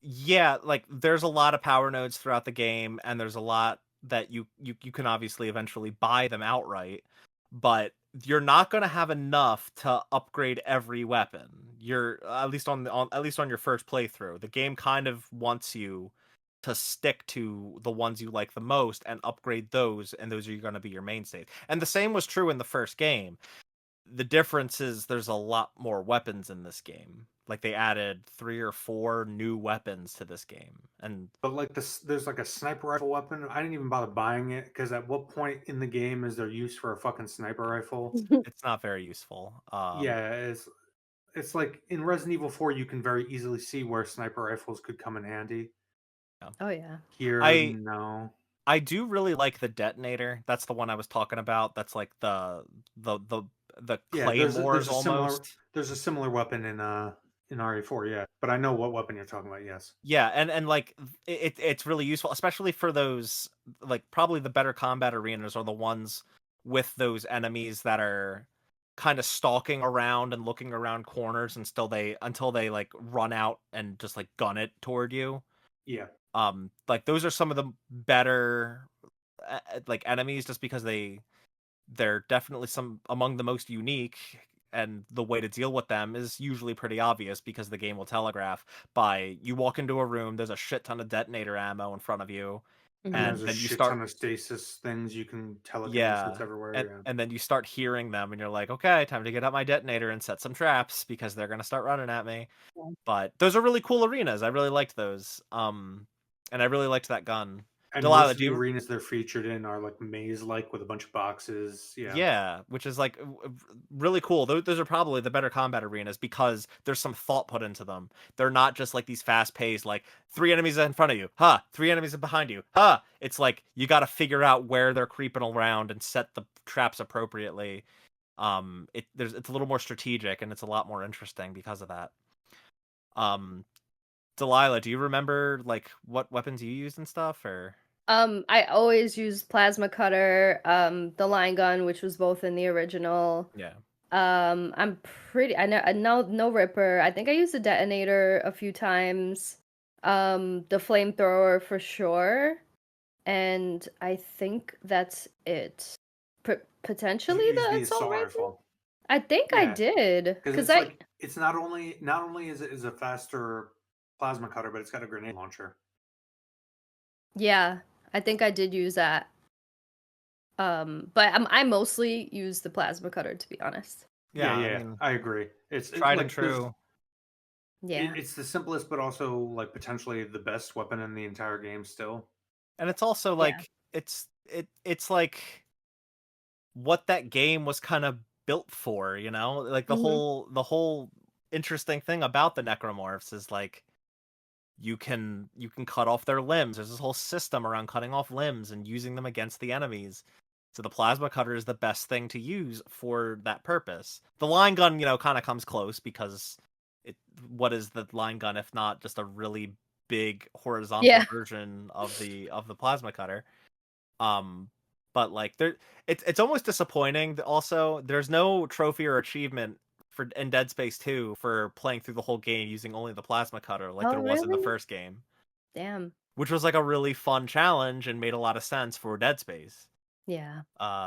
yeah, like there's a lot of power nodes throughout the game and there's a lot that you can obviously eventually buy them outright, but you're not going to have enough to upgrade every weapon. You're at least on your first playthrough. The game kind of wants you to stick to the ones you like the most and upgrade those, and those are going to be your mainstays. And the same was true in the first game. The difference is there's a lot more weapons in this game. Like they added 3 or 4 new weapons to this game, and but like this there's like a sniper rifle weapon. I didn't even bother buying it because at what point in the game is there use for a fucking sniper rifle? it's not very useful. Yeah, it's like in Resident Evil 4 you can very easily see where sniper rifles could come in handy. Yeah. Oh yeah. Here, I no. I do really like the detonator. That's the one I was talking about. That's like the Yeah, claymores almost. there's a similar weapon in RE4, yeah. But I know what weapon you're talking about, yes. Yeah, and like it's really useful, especially for those like probably the better combat arenas are the ones with those enemies that are kind of stalking around and looking around corners until they like run out and just like gun it toward you. Yeah. Like those are some of the better like enemies just because they're definitely some among the most unique, and the way to deal with them is usually pretty obvious because the game will telegraph by you walk into a room, there's a shit ton of detonator ammo in front of you, And Mhm. there's and a then you shit start ton of stasis things you can telekinesis yeah, everywhere, yeah. and then you start hearing them and you're like, okay, time to get out my detonator and set some traps because they're gonna start running at me. But those are really cool arenas. I really liked those. And I really liked that gun. And Delilah, most of do the you arenas they're featured in are like maze like with a bunch of boxes. Yeah. yeah, which is like really cool. Those are probably the better combat arenas because there's some thought put into them. They're not just like these fast paced, like 3 enemies in front of you, huh? 3 enemies behind you, huh? It's like you got to figure out where they're creeping around and set the traps appropriately. It's a little more strategic and it's a lot more interesting because of that. Um, Delilah, do you remember like what weapons you used and stuff or? I always use plasma cutter, the line gun, which was both in the original. Yeah. I'm pretty. I know no ripper. I think I used the detonator a few times. The flamethrower for sure, and I think that's it. You Potentially use the the assault assault rifle. rifle. I think I Yeah. did, Because cause it's I like it's not only is a faster plasma cutter, but it's got a grenade launcher. yeah, I think I did use that. But I mostly use the plasma cutter to be honest. Yeah, I Yeah, mean, I agree. It's tried and like true. Yeah. it's the simplest, but also like potentially the best weapon in the entire game still. And it's also Yeah. like it's like what that game was kind of built for, you know? Like Mhm. the whole interesting thing about the necromorphs is like you can cut off their limbs. There's this whole system around cutting off limbs and using them against the enemies. So the plasma cutter is the best thing to use for that purpose. The line gun, kind of comes close because what is the line gun if not just a really big horizontal Yeah. version of the plasma cutter? Um, but like it's almost disappointing that also there's no trophy or achievement for in Dead Space 2 for playing through the whole game using only the plasma cutter like Oh, there was in the really? first game. Damn. which was like a really fun challenge and made a lot of sense for Dead Space. Yeah.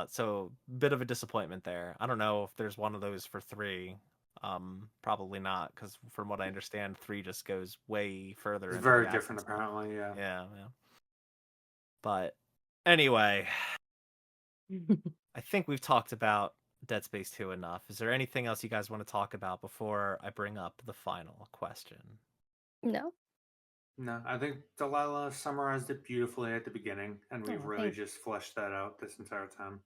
So bit of a disappointment there. I don't know if there's one of those for 3. Probably not, because from what I understand, 3 just goes way further It's into the very action different, stuff. apparently. Yeah. Yeah. But anyway, I think we've talked about Dead Space 2 enough. Is there anything else you guys want to talk about before I bring up the final question? No. No, I think Delilah summarized it beautifully at the beginning, and we've Oh, really thank just fleshed that out this entire time.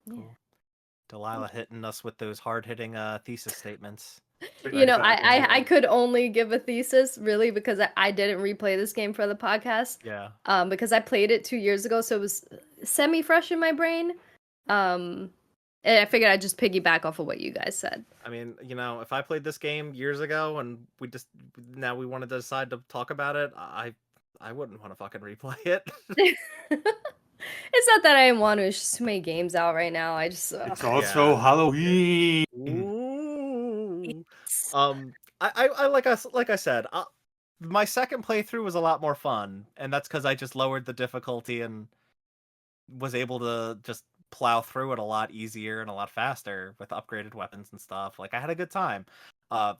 you. Yeah. Cool. Delilah hitting us with those hard-hitting thesis statements. You know, Exactly. I could only give a thesis really because I didn't replay this game for the podcast. Yeah. Because I played it 2 years ago, so it was semi-fresh in my brain. And I figured I'd just piggyback off of what you guys said. I mean, if I played this game years ago and now we wanted to decide to talk about it, I wouldn't want to fucking replay it. It's not that I didn't want to, it's just too many games out right now. I just It's ugh. also Halloween. Ooh. I like I said, my second playthrough was a lot more fun, and that's because I just lowered the difficulty and was able to just plow through it a lot easier and a lot faster with upgraded weapons and stuff. Like I had a good time. Uh,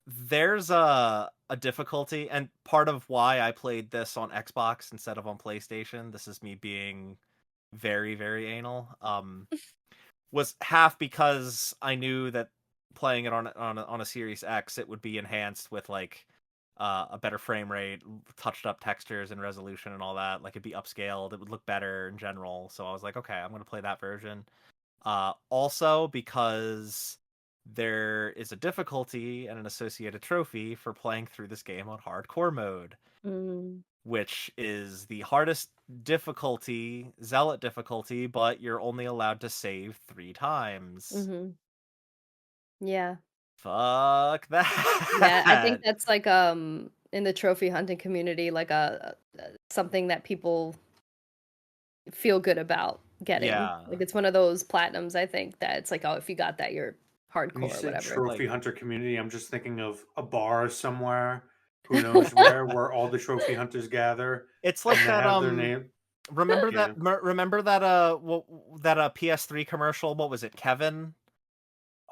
there's a difficulty, and part of why I played this on Xbox instead of on PlayStation. This is me being very, very anal. Was half because I knew that playing it on a Series X, it would be enhanced with like a better frame rate, touched up textures and resolution and all that. Like it'd be upscaled, it would look better in general. So I was like, okay, I'm gonna play that version. Also because there is a difficulty and an associated trophy for playing through this game on hardcore mode, Mm, which is the hardest difficulty, zealot difficulty, but you're only allowed to save 3 times. mm-hmm. Yeah. Fuck Yeah, I think that. that's like in the trophy hunting community like a something that people feel good about getting. Yeah. Like it's one of those platinums I think that it's like, oh, if you got that you're When you hardcore or say whatever. trophy Like hunter community, I'm just thinking of a bar somewhere, who knows where all the trophy hunters gather, it's like and they that have their name. Yeah. remember that PS3 commercial, what was it, Kevin?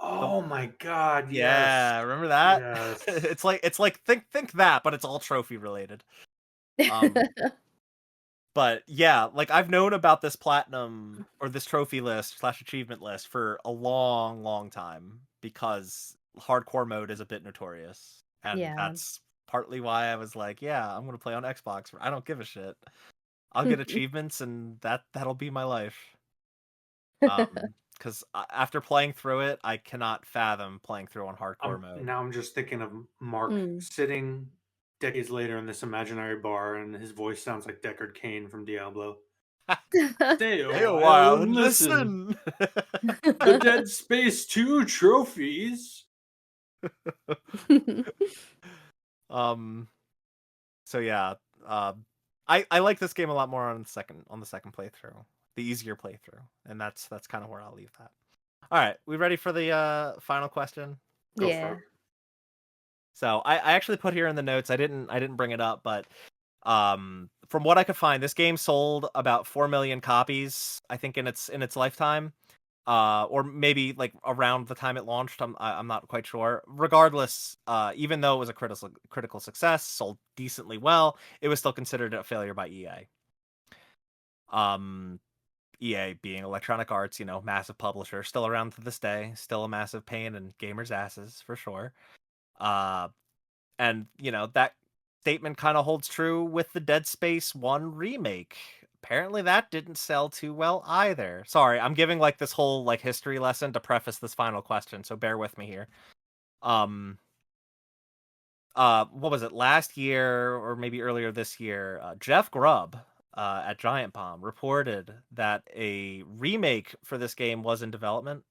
The Oh my God! Yes. Yeah, remember that? Yes. it's like think that, but it's all trophy related. Um But yeah, like I've known about this platinum or this trophy list slash achievement list for a long, long time because hardcore mode is a bit notorious. And Yeah. that's partly why I was like, yeah, I'm gonna play on Xbox. I don't give a shit. I'll get achievements and that'll be my life. Because after playing through it, I cannot fathom playing through on hardcore mode. Now I'm just thinking of Mark Mm. sitting decades later in this imaginary bar, and his voice sounds like Deckard Cain from Diablo. Stay a Stay a while while and and listen. listen. The Dead Space 2 trophies. um So yeah, I like this game a lot more on the second playthrough, the easier playthrough, and that's kind of where I'll leave that. All right, we ready for the final question? Go for Yeah. it. So I actually put here in the notes. I didn't bring it up, but from what I could find, this game sold about 4 million copies, I think, in its lifetime. Or maybe like around the time it launched. I'm not quite sure. Regardless, even though it was a critical success, sold decently well, it was still considered a failure by EA. Um, EA being Electronic Arts, massive publisher, still around to this day, still a massive pain in gamers' asses for sure. Uh, and that statement kind of holds true with the Dead Space 1 remake. Apparently that didn't sell too well either. Sorry, I'm giving like this whole like history lesson to preface this final question, so bear with me here. What was it, last year or maybe earlier this year, Jeff Grubb at Giant Bomb reported that a remake for this game was in development.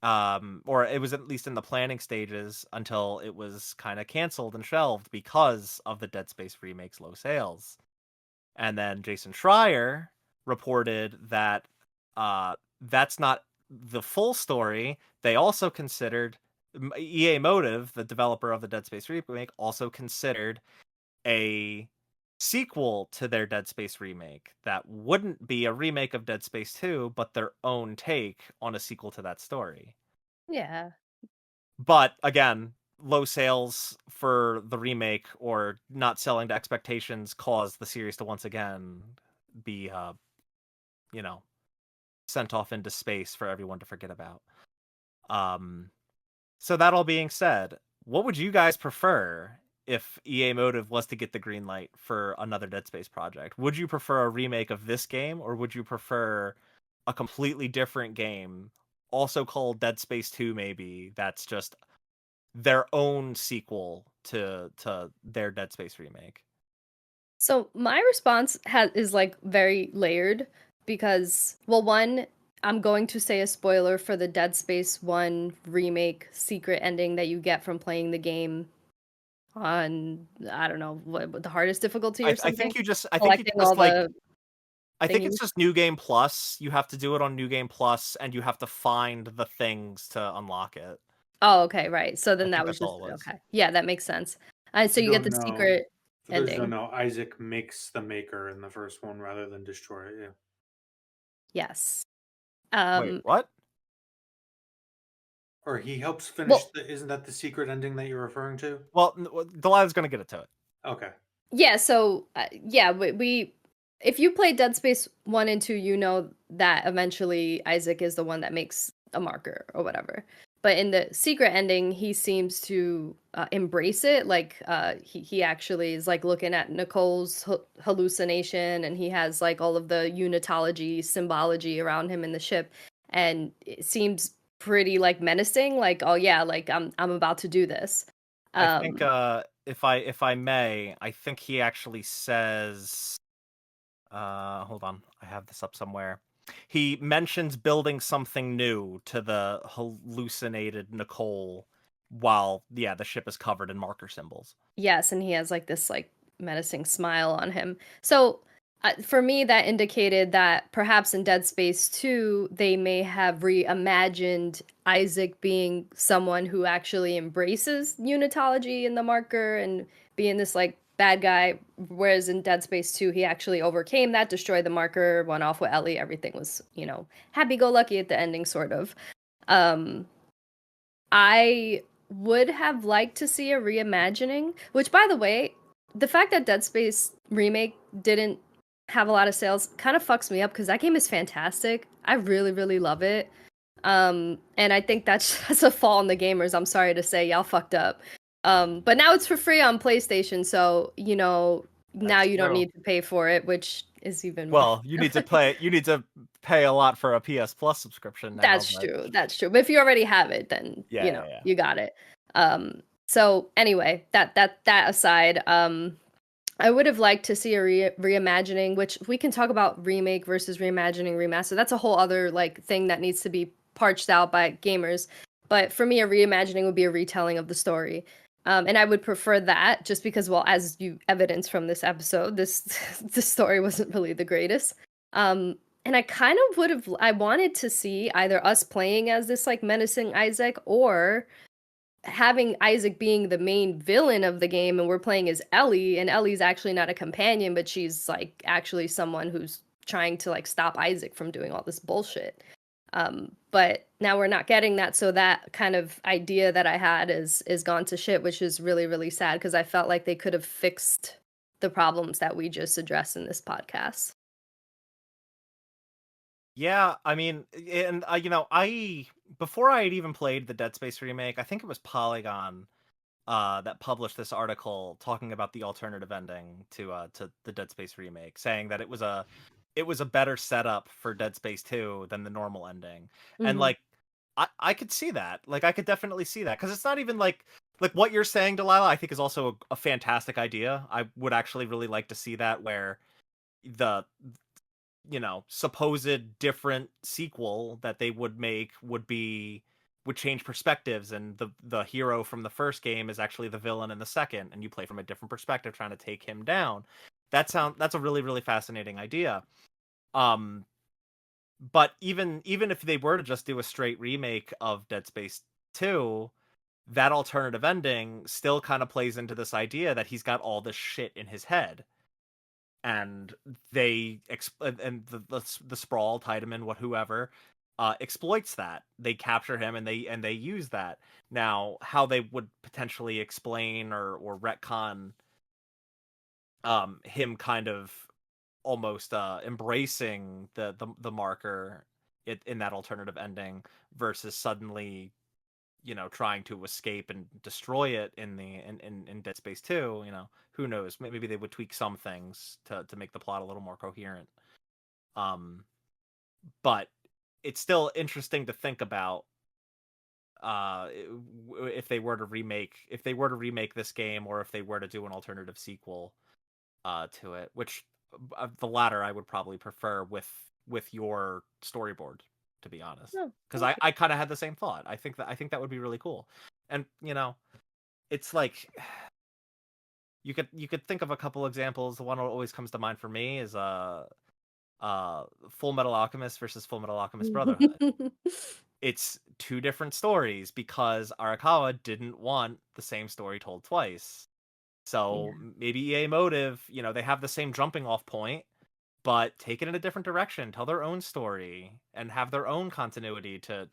Or it was at least in the planning stages until it was kind of canceled and shelved because of the Dead Space remake's low sales. And then Jason Schreier reported that that's not the full story. They also considered EA Motive, the developer of the Dead Space remake, also considered a sequel to their Dead Space remake that wouldn't be a remake of Dead Space 2, but their own take on a sequel to that story. Yeah. But again, low sales for the remake or not selling to expectations caused the series to once again be, you know, sent off into space for everyone to forget about. So that all being said, what would you guys prefer if EA Motive was to get the green light for another Dead Space project? Would you prefer a remake of this game, or would you prefer a completely different game, also called Dead Space 2 maybe, that's just their own sequel to their Dead Space remake? So my response is like very layered because, well, one, I'm going to say a spoiler for the Dead Space 1 remake secret ending that you get from playing the game on, I don't know, what the hardest difficulty or I something, think you just I think you collecting all just like the I think it's thingies. just New Game Plus. You have to do it on New Game Plus, and you have to find the things to unlock it. Oh, okay, right. So I then that think was that's all just it was. okay. Yeah, that makes sense. So You you get don't the know. secret For those who don't ending. know, Isaac makes the maker in the first one rather than destroy it. Yeah. Yes. Wait, Um, what? Or he helps finish well, the. Isn't that the secret ending that you're referring to? Well, Delilah's gonna get it to it. Okay. yeah, so yeah, we if you play Dead Space 1 and 2, you know that eventually Isaac is the one that makes a marker or whatever. But in the secret ending, he seems to embrace it. Like he actually is like looking at Nicole's hallucination, and he has like all of the unitology symbology around him in the ship, and it seems pretty like menacing. Like, oh yeah, like I'm about to do this. I think Um, if I may, I think he actually says hold on, I have this up somewhere. He mentions building something new to the hallucinated Nicole while the ship is covered in marker symbols. Yes, and he has like this like menacing smile on him. So for me, that indicated that perhaps in Dead Space 2, they may have reimagined Isaac being someone who actually embraces unitology in the marker and being this like bad guy. Whereas in Dead Space 2, he actually overcame that, destroyed the marker, went off with Ellie. Everything was, happy go lucky at the ending, sort of. Um, I would have liked to see a reimagining, which, by the way, the fact that Dead Space remake didn't have a lot of sales kind of fucks me up because that game is fantastic. I really, really love it. And I think that's that's a fall on the gamers. I'm sorry to say, y'all fucked up. But now it's for free on PlayStation, so now That's you don't true. need to pay for it, which is even more. Well, you need to pay a lot for a PS Plus subscription now, That's but true. That's true. But if you already have it, then yeah. you got it. So anyway, that aside, I would have liked to see a reimagining, which we can talk about remake versus reimagining, remaster. That's a whole other like thing that needs to be parched out by gamers. But for me, a reimagining would be a retelling of the story. And I would prefer that just because, well, as you evidence from this episode, this this story wasn't really the greatest. Um, and I kind of I wanted to see either us playing as this like menacing Isaac or having Isaac being the main villain of the game and we're playing as Ellie, and Ellie's actually not a companion, but she's like actually someone who's trying to like stop Isaac from doing all this bullshit. But now we're not getting that, so that kind of idea that I had is gone to shit, which is really, really sad because I felt like they could have fixed the problems that we just addressed in this podcast. Yeah, I mean, and I before I had even played the Dead Space remake, I think it was Polygon that published this article talking about the alternative ending to the Dead Space remake, saying that it was a better setup for Dead Space 2 than the normal ending. And Hmm. like I could see that. Like I could definitely see that, cuz it's not even like what you're saying, Delilah, I think is also a fantastic idea. I would actually really like to see that, where the supposed different sequel that they would make would change perspectives, and the hero from the first game is actually the villain in the second, and you play from a different perspective trying to take him down. That's a really, really fascinating idea. Um but even if they were to just do a straight remake of Dead Space 2, that alternative ending still kind of plays into this idea that he's got all this shit in his head, and the sprawl, Tiedemann, whoever, exploits that. They capture him, and they use that. Now, how they would potentially explain or retcon him kind of almost embracing the marker in that alternative ending versus suddenly, trying to escape and destroy it in Dead Space 2, who knows? Maybe they would tweak some things to make the plot a little more coherent. But it's still interesting to think about if they were to remake this game, or if they were to do an alternative sequel to it, which the latter I would probably prefer with your storyboard, to be honest, Oh, because thank I kind of had the same thought. I think that would be really cool. And it's like you could think of a couple examples. The one that always comes to mind for me is Full Metal Alchemist versus Full Metal Alchemist Brotherhood. you. It's two different stories because Arakawa didn't want the same story told twice. So Yeah. maybe EA Motive, they have the same jumping off point, but take it in a different direction, tell their own story, and have their own continuity to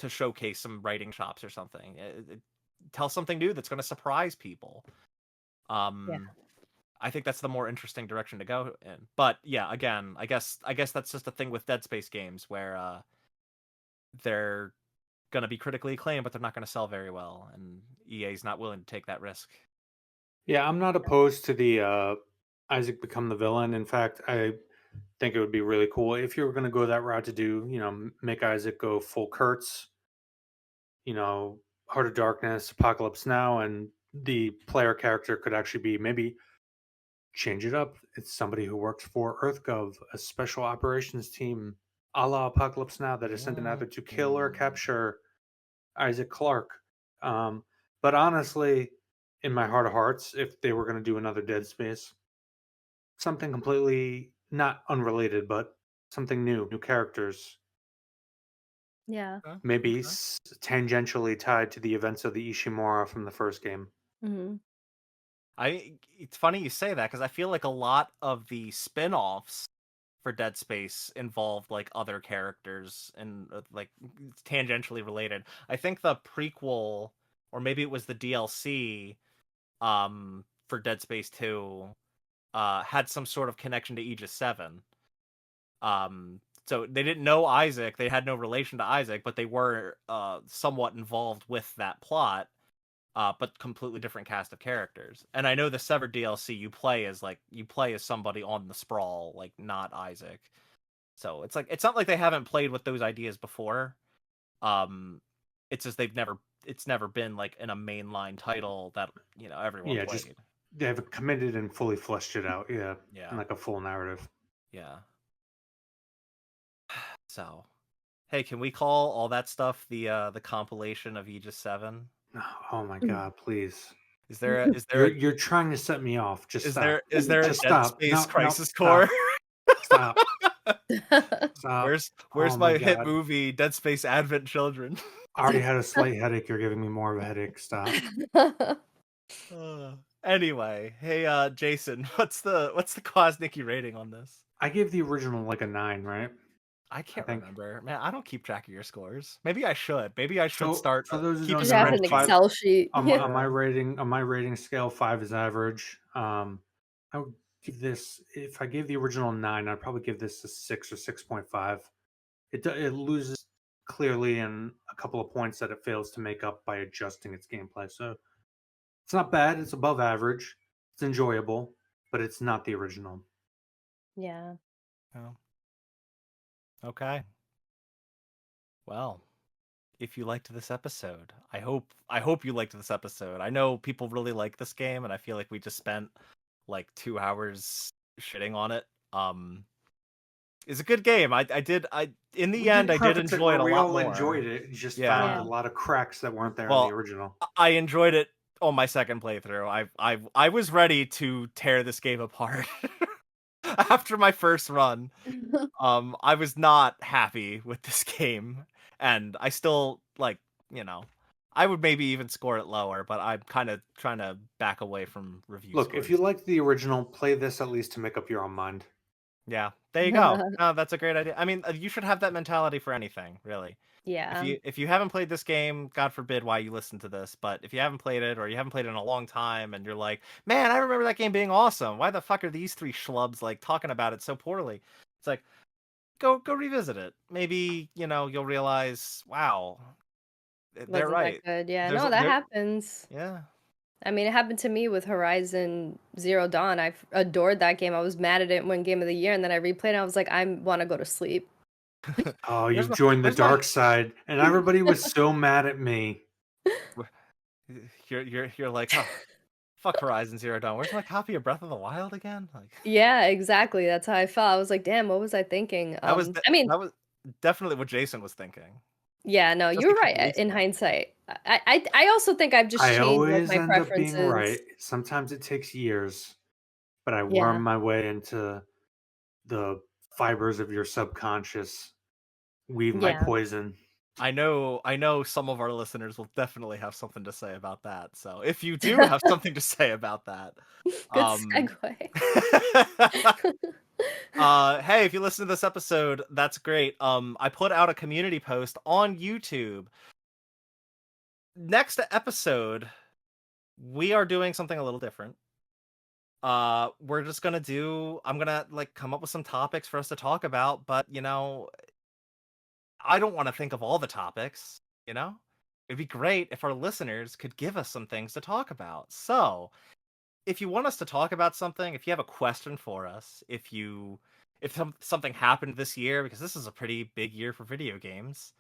showcase some writing chops or something. Tell something new that's going to surprise people. Yeah. I think that's the more interesting direction to go in. But yeah, again, I guess that's just a thing with Dead Space games where they're going to be critically acclaimed, but they're not going to sell very well, and EA's not willing to take that risk. Yeah, I'm not opposed to the Isaac become the villain. In fact, I think it would be really cool if you were going to go that route to do, make Isaac go full Kurtz, Heart of Darkness, Apocalypse Now, and the player character could actually be maybe change it up. It's somebody who works for EarthGov, a special operations team a la Apocalypse Now that is sent in either to kill or capture Isaac Clarke. But honestly, in my heart of hearts, if they were going to do another Dead Space, something completely not unrelated, but something new characters, Yeah. maybe Okay. tangentially tied to the events of the Ishimura from the first game. Hmm. It's funny you say that because I feel like a lot of the spin-offs for Dead Space involved like other characters and like tangentially related. I think the prequel, or maybe it was the DLC, for Dead Space 2, had some sort of connection to Aegis 7. So they didn't know Isaac, they had no relation to Isaac, but they were somewhat involved with that plot. But completely different cast of characters. And I know the Severed DLC you play as somebody on the sprawl, like not Isaac. So it's not like they haven't played with those ideas before. Um, it's just it's never been like in a mainline title that everyone Yeah, just played. they have committed and fully fleshed it out. Yeah, in Yeah, like a full narrative. yeah. So, hey, can we call all that stuff the compilation of Aegis 7? Oh my god, please. Is there a, is there a You're trying to set me off. Just stop. is there a Just Dead stop. Space No, no, Crisis Core? stop. Stop. Stop. Where's Oh my my hit god. movie Dead Space Advent Children? I already had a slight headache. You're giving me more of a headache. Stop. Anyway, hey Jason, what's the Kwasnicki rating on this? I gave the original like a 9, right? I I can't think. remember. Man, I don't keep track of your scores. Maybe I should. Maybe I should So start for those who keep a don't Should have know, an spreadsheet. Excel sheet. on Yeah. my rating scale, 5 is average. I would give this, if I gave the original 9, I'd probably give this a 6 or 6.5. It loses clearly in a couple of points that it fails to make up by adjusting its gameplay. So it's not bad. It's above average. It's enjoyable, but it's not the original. Yeah. Oh, okay. Well, if you liked this episode, I hope you liked this episode. I know people really like this game, and I feel like we just spent like 2 hours shitting on it. It's a good game. In the We end did I did preface it enjoy where it a we lot all more. enjoyed it. You just found Yeah. a Yeah. lot of cracks that weren't there in the Well, original. I enjoyed it on my second playthrough. I was ready to tear this game apart after my first run. I was not happy with this game, and I still like I would maybe even score it lower, but I'm kind of trying to back away from review Look, if scores. you like the original, play this at least to make up your own mind. Yeah, there you go. Oh, that's a great idea. I mean, you should have that mentality for anything, really. Yeah. If you haven't played this game, God forbid why you listen to this, but if you haven't played it or you haven't played it in a long time and you're like, man, I remember that game being awesome. Why the fuck are these three schlubs like talking about it so poorly? It's like, go revisit it. Maybe, you'll realize, wow, they're Wasn't that right. good? Yeah, There's no, that there happens. yeah. I mean, it happened to me with Horizon Zero Dawn. I adored that game. I was mad at it when Game of the Year, and then I replayed it. And I was like, I want to go to sleep. Oh, Where's you've my joined the where's my dark side, and everybody was so mad at me. you're like, oh, fuck Horizon Zero Dawn. Where's my copy of Breath of the Wild again? Like Yeah, exactly. That's how I felt. I was like, damn, what was I thinking? I mean, that was definitely what Jason was thinking. yeah, no, Just you a were right couple weeks in ago. hindsight. I also think I've just I changed like always my end up being right. preferences. Sometimes it takes years, but I worm Yeah. my way into the fibers of your subconscious, weave my Yeah. poison. I know some of our listeners will definitely have something to say about that. So if you do have something to say about that, Good um segue. hey, if you listen to this episode, that's great. I put out a community post on YouTube. Next episode, we are doing something a little different. We're just gonna I'm gonna like come up with some topics for us to talk about, but I don't want to think of all the topics, you know? It'd be great if our listeners could give us some things to talk about. So, if you want us to talk about something, if you have a question for us, if something happened this year, because this is a pretty big year for video games,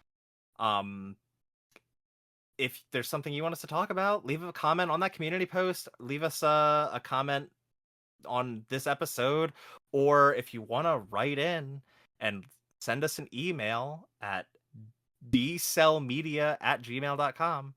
um, if there's something you want us to talk about, leave a comment on that community post. Leave us a comment on this episode, or if you want to write in and send us an email at dcellmedia@gmail.com.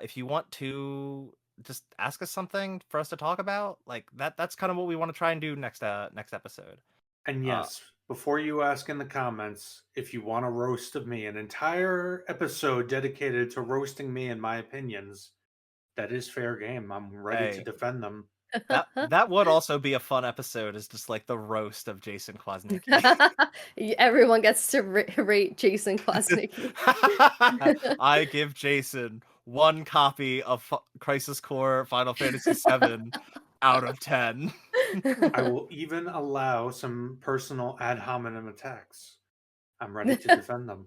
If you want to just ask us something for us to talk about, like that's kind of what we want to try and do next episode. And Uh, yes, before you ask in the comments, if you want a roast of me, an entire episode dedicated to roasting me and my opinions, that is fair game. I'm ready to hey, defend them. that would also be a fun episode, is just like the roast of Jason Kwasnicki. Everyone gets to rate Jason Kwasnicki. I give Jason one copy of Crisis Core Final Fantasy VII out of 10. I will even allow some personal ad hominem attacks. I'm ready to defend them.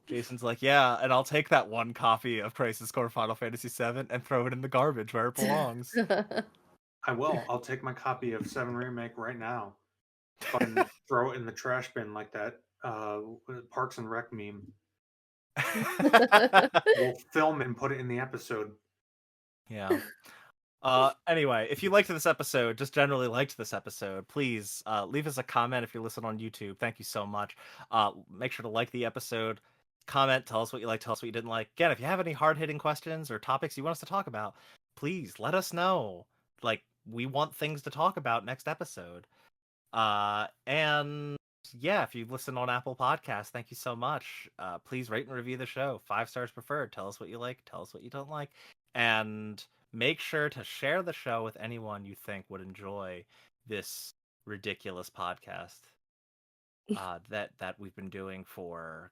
Jason's like, yeah, and I'll take that one copy of Crisis Core Final Fantasy VII and throw it in the garbage where it belongs. I will. I'll take my copy of 7 Remake right now. Fucking throw it in the trash bin like that Parks and Rec meme. We'll film and put it in the episode. Yeah. Anyway, if you liked this episode, just generally liked this episode, please leave us a comment if you're listening on YouTube. Thank you so much. Make sure to like the episode, comment, tell us what you like, tell us what you didn't like. Again, if you have any hard-hitting questions or topics you want us to talk about, please let us know. Like, we want things to talk about next episode. And yeah, if you listen on Apple Podcasts, thank you so much. Please rate and review the show. 5 stars preferred. Tell us what you like, tell us what you don't like. And make sure to share the show with anyone you think would enjoy this ridiculous podcast that we've been doing for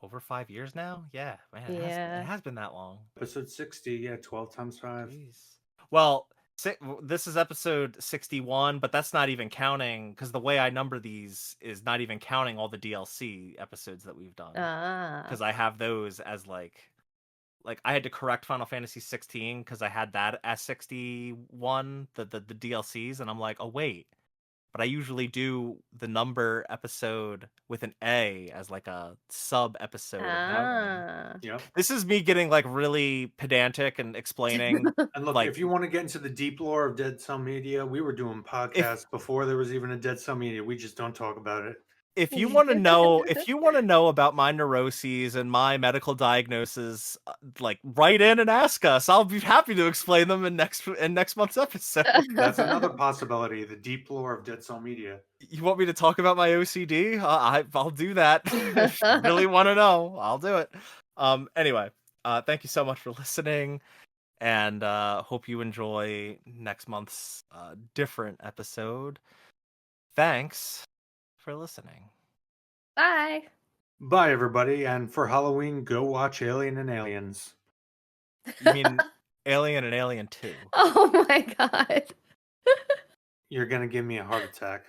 over 5 years now. Yeah, man, it Yeah. has been that long. Episode 60, yeah, 12 times 5. Jeez. Well, this is episode 61, but that's not even counting, because the way I number these is not even counting all the DLC episodes that we've done. Ah. Because I have those as like I had to correct Final Fantasy 16 because I had that as 61, the DLCs, and I'm like, oh wait, but I usually do the number episode with an A as like a sub episode of that one. Ah. Yep. This is me getting like really pedantic and explaining. And look, like, if you want to get into the deep lore of Dead Cell Media, we were doing podcasts before there was even a Dead Cell Media. We just don't talk about it. if you want to know about my neuroses and my medical diagnoses, like write in and ask us. I'll be happy to explain them in next month's episode. That's another possibility. The deep lore of Dead Cell Media. You want me to talk about my OCD? I'll do that. If you really want to know, I'll do it. Anyway, thank you so much for listening, and hope you enjoy next month's different episode. Thanks for listening. Bye. Bye, everybody. And for Halloween, go watch Alien and Aliens. You mean Alien and Alien 2? Oh my god. You're going to give me a heart attack.